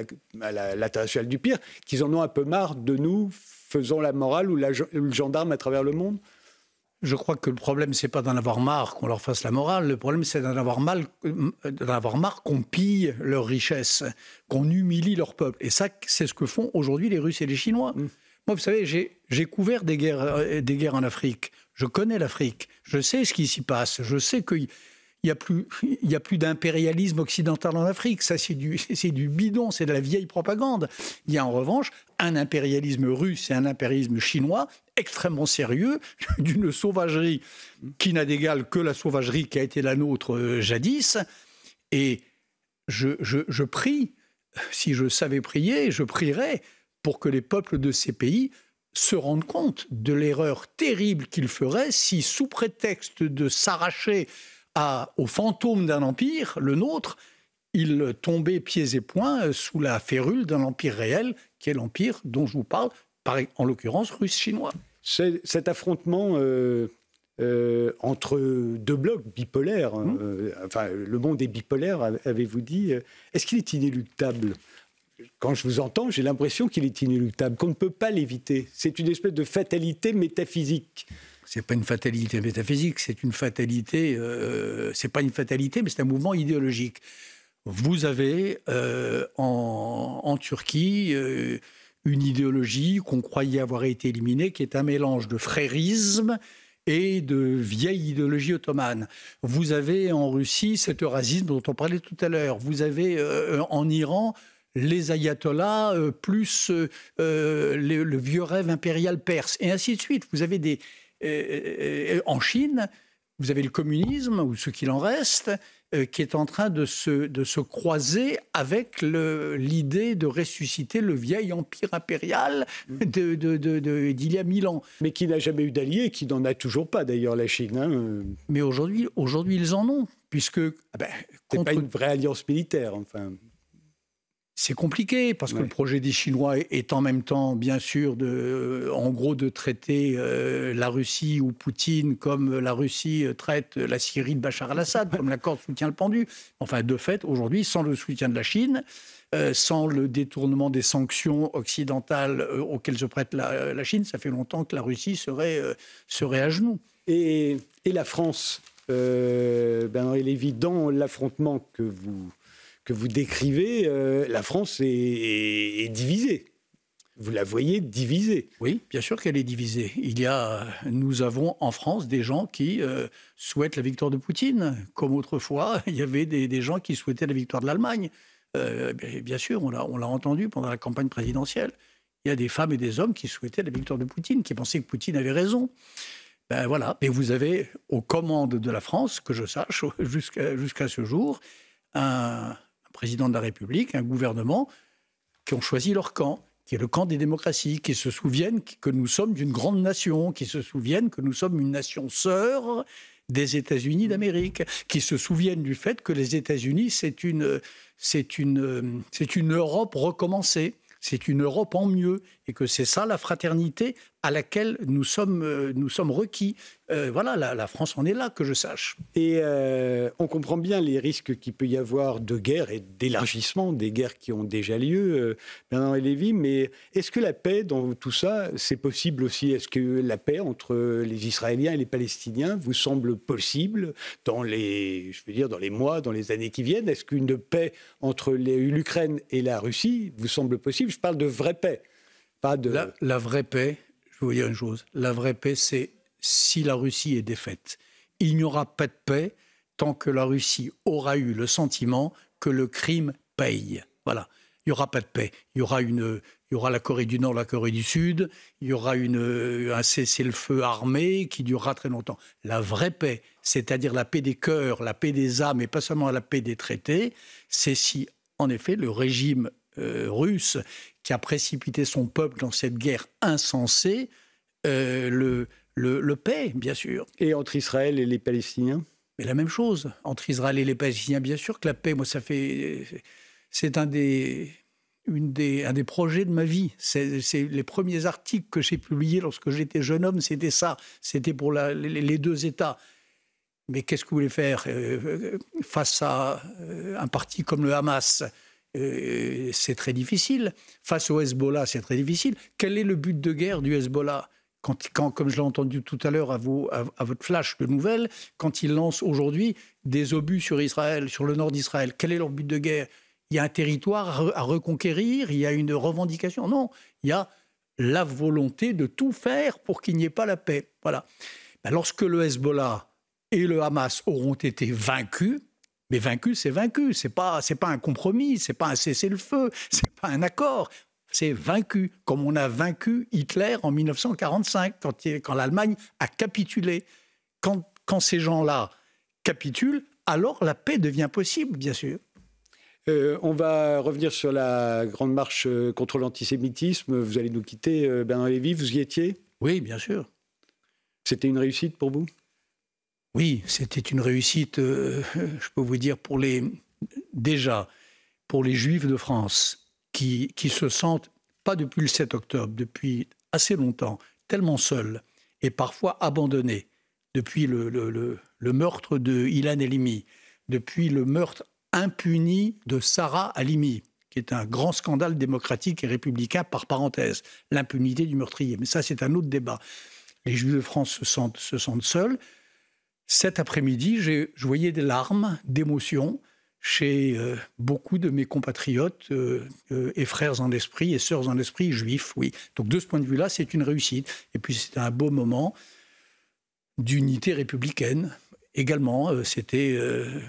l'international du pire qu'ils en ont un peu marre de nous faisant la morale ou le gendarme à travers le monde? Je crois que le problème, c'est pas d'en avoir marre qu'on leur fasse la morale. Le problème, c'est d'en avoir marre qu'on pille leurs richesses, qu'on humilie leur peuple. Et ça, c'est ce que font aujourd'hui les Russes et les Chinois. Moi, vous savez, j'ai couvert des guerres en Afrique. Je connais l'Afrique. Je sais ce qui s'y passe. Je sais qu'il n'y a plus d'impérialisme occidental en Afrique. Ça, c'est du bidon, c'est de la vieille propagande. Il y a en revanche un impérialisme russe et un impérialisme chinois extrêmement sérieux, d'une sauvagerie qui n'a d'égal que la sauvagerie qui a été la nôtre jadis. Et je prie, si je savais prier, je prierais pour que les peuples de ces pays se rendent compte de l'erreur terrible qu'ils feraient si, sous prétexte de s'arracher au fantôme d'un empire, le nôtre, ils tombaient pieds et poings sous la férule d'un empire réel, qui est l'empire dont je vous parle, en l'occurrence russe-chinois. Cet affrontement entre deux blocs bipolaires, enfin le monde est bipolaire, avez-vous dit, est-ce qu'il est inéluctable? Quand je vous entends, j'ai l'impression qu'il est inéluctable, qu'on ne peut pas l'éviter. C'est une espèce de fatalité métaphysique. C'est pas une fatalité métaphysique, c'est une fatalité. C'est pas une fatalité, mais c'est un mouvement idéologique. Vous avez en Turquie une idéologie qu'on croyait avoir été éliminée, qui est un mélange de frérisme et de vieille idéologie ottomane. Vous avez en Russie cet eurasisme dont on parlait tout à l'heure. Vous avez en Iran les ayatollahs plus le vieux rêve impérial perse, et ainsi de suite. Vous avez en Chine, vous avez le communisme, ou ce qu'il en reste, qui est en train de se croiser avec l'idée de ressusciter le vieil empire impérial d'il y a 1000 ans. Mais qui n'a jamais eu d'alliés, qui n'en a toujours pas d'ailleurs, la Chine. Hein. Mais aujourd'hui, ils en ont, puisque... c'est pas une vraie alliance militaire, enfin... C'est compliqué, parce que le projet des Chinois est en même temps, bien sûr, en gros, de traiter la Russie ou Poutine comme la Russie traite la Syrie de Bachar al-Assad, comme l'accord de soutien le pendu. Enfin, de fait, aujourd'hui, sans le soutien de la Chine, sans le détournement des sanctions occidentales auxquelles se prête la Chine, ça fait longtemps que la Russie serait à genoux. Et la France, Bernard Lévy, dans l'affrontement que vous décrivez, la France est divisée. Vous la voyez divisée. Oui, bien sûr qu'elle est divisée. Nous avons en France des gens qui souhaitent la victoire de Poutine. Comme autrefois, il y avait des gens qui souhaitaient la victoire de l'Allemagne. Bien sûr, on l'a entendu pendant la campagne présidentielle. Il y a des femmes et des hommes qui souhaitaient la victoire de Poutine, qui pensaient que Poutine avait raison. Voilà. Et vous avez aux commandes de la France, que je sache, jusqu'à ce jour, un président de la République, un gouvernement qui ont choisi leur camp, qui est le camp des démocraties, qui se souviennent que nous sommes d'une grande nation, qui se souviennent que nous sommes une nation sœur des États-Unis d'Amérique, qui se souviennent du fait que les États-Unis, c'est une Europe recommencée, c'est une Europe en mieux, et que c'est ça la fraternité à laquelle nous sommes requis. Voilà, la France en est là, que je sache. Et on comprend bien les risques qu'il peut y avoir de guerre et d'élargissement des guerres qui ont déjà lieu, Bernard Lévy, mais est-ce que la paix dans tout ça, c'est possible aussi? Est-ce que la paix entre les Israéliens et les Palestiniens vous semble possible dans les mois, dans les années qui viennent? Est-ce qu'une paix entre l'Ukraine et la Russie vous semble possible? Je parle de vraie paix. Pas de... La vraie paix, je vais vous dire une chose, la vraie paix, c'est si la Russie est défaite. Il n'y aura pas de paix tant que la Russie aura eu le sentiment que le crime paye. Voilà. Il n'y aura pas de paix. Il y aura la Corée du Nord, la Corée du Sud, il y aura un cessez-le-feu armé qui durera très longtemps. La vraie paix, c'est-à-dire la paix des cœurs, la paix des âmes et pas seulement la paix des traités, c'est si, en effet, le régime russe qui a précipité son peuple dans cette guerre insensée, le paix, bien sûr. Et entre Israël et les Palestiniens? Mais la même chose. Entre Israël et les Palestiniens, bien sûr que la paix, moi, c'est un des projets de ma vie. C'est les premiers articles que j'ai publiés lorsque j'étais jeune homme, c'était ça. C'était pour les deux États. Mais qu'est-ce que vous voulez faire face à un parti comme le Hamas? C'est très difficile. Face au Hezbollah, c'est très difficile. Quel est le but de guerre du Hezbollah? Quand, comme je l'ai entendu tout à l'heure à votre flash de nouvelles, quand ils lancent aujourd'hui des obus sur Israël, sur le nord d'Israël, quel est leur but de guerre? Il y a un territoire à reconquérir, il y a une revendication. Non, il y a la volonté de tout faire pour qu'il n'y ait pas la paix. Voilà. Ben, lorsque le Hezbollah et le Hamas auront été vaincus, mais vaincu, c'est vaincu. C'est pas un compromis, c'est pas un cessez-le-feu, c'est pas un accord. C'est vaincu, comme on a vaincu Hitler en 1945, quand l'Allemagne a capitulé. Quand ces gens-là capitulent, alors la paix devient possible, bien sûr. On va revenir sur la grande marche contre l'antisémitisme. Vous allez nous quitter, Bernard Lévy, vous y étiez? Oui, bien sûr. C'était une réussite pour vous? Oui, c'était une réussite, je peux vous dire, déjà, pour les Juifs de France, qui se sentent, pas depuis le 7 octobre, depuis assez longtemps, tellement seuls et parfois abandonnés, depuis le meurtre de Ilan Halimi, depuis le meurtre impuni de Sarah Halimi, qui est un grand scandale démocratique et républicain par parenthèse, l'impunité du meurtrier. Mais ça, c'est un autre débat. Les Juifs de France se sentent seuls. Cet après-midi, je voyais des larmes d'émotion chez beaucoup de mes compatriotes et frères en esprit et sœurs en esprit juifs, oui. Donc de ce point de vue-là, c'est une réussite. Et puis c'est un beau moment d'unité républicaine. Également,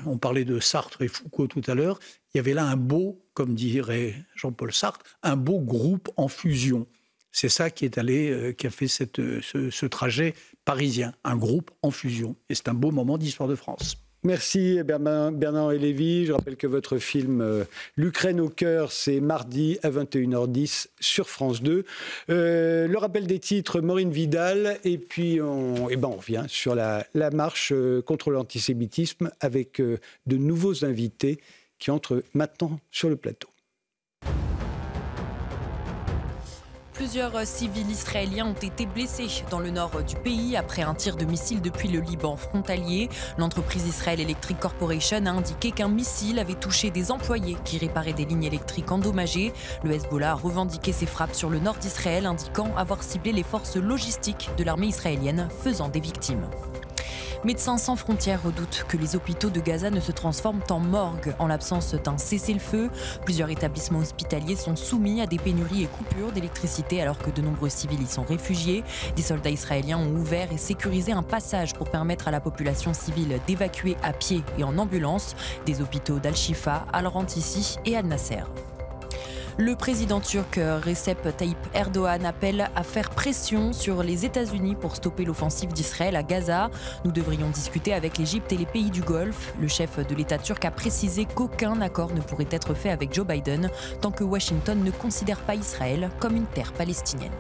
on parlait de Sartre et Foucault tout à l'heure, il y avait là un beau, comme dirait Jean-Paul Sartre, un beau groupe en fusion. C'est ça qui a fait ce trajet parisien, un groupe en fusion. Et c'est un beau moment d'histoire de France. Merci Bernard Lévy. Je rappelle que votre film L'Ukraine au cœur, c'est mardi à 21h10 sur France 2. Le rappel des titres, Maureen Vidal. Et puis on revient sur la marche contre l'antisémitisme avec de nouveaux invités qui entrent maintenant sur le plateau. Plusieurs civils israéliens ont été blessés dans le nord du pays après un tir de missile depuis le Liban frontalier. L'entreprise Israel Electric Corporation a indiqué qu'un missile avait touché des employés qui réparaient des lignes électriques endommagées. Le Hezbollah a revendiqué ses frappes sur le nord d'Israël, indiquant avoir ciblé les forces logistiques de l'armée israélienne, faisant des victimes. Médecins sans frontières redoutent que les hôpitaux de Gaza ne se transforment en morgue en l'absence d'un cessez-le-feu. Plusieurs établissements hospitaliers sont soumis à des pénuries et coupures d'électricité alors que de nombreux civils y sont réfugiés. Des soldats israéliens ont ouvert et sécurisé un passage pour permettre à la population civile d'évacuer à pied et en ambulance des hôpitaux d'Al-Shifa, Al-Rantissi et Al-Nasser. Le président turc Recep Tayyip Erdogan appelle à faire pression sur les États-Unis pour stopper l'offensive d'Israël à Gaza. Nous devrions discuter avec l'Égypte et les pays du Golfe. Le chef de l'État turc a précisé qu'aucun accord ne pourrait être fait avec Joe Biden tant que Washington ne considère pas Israël comme une terre palestinienne.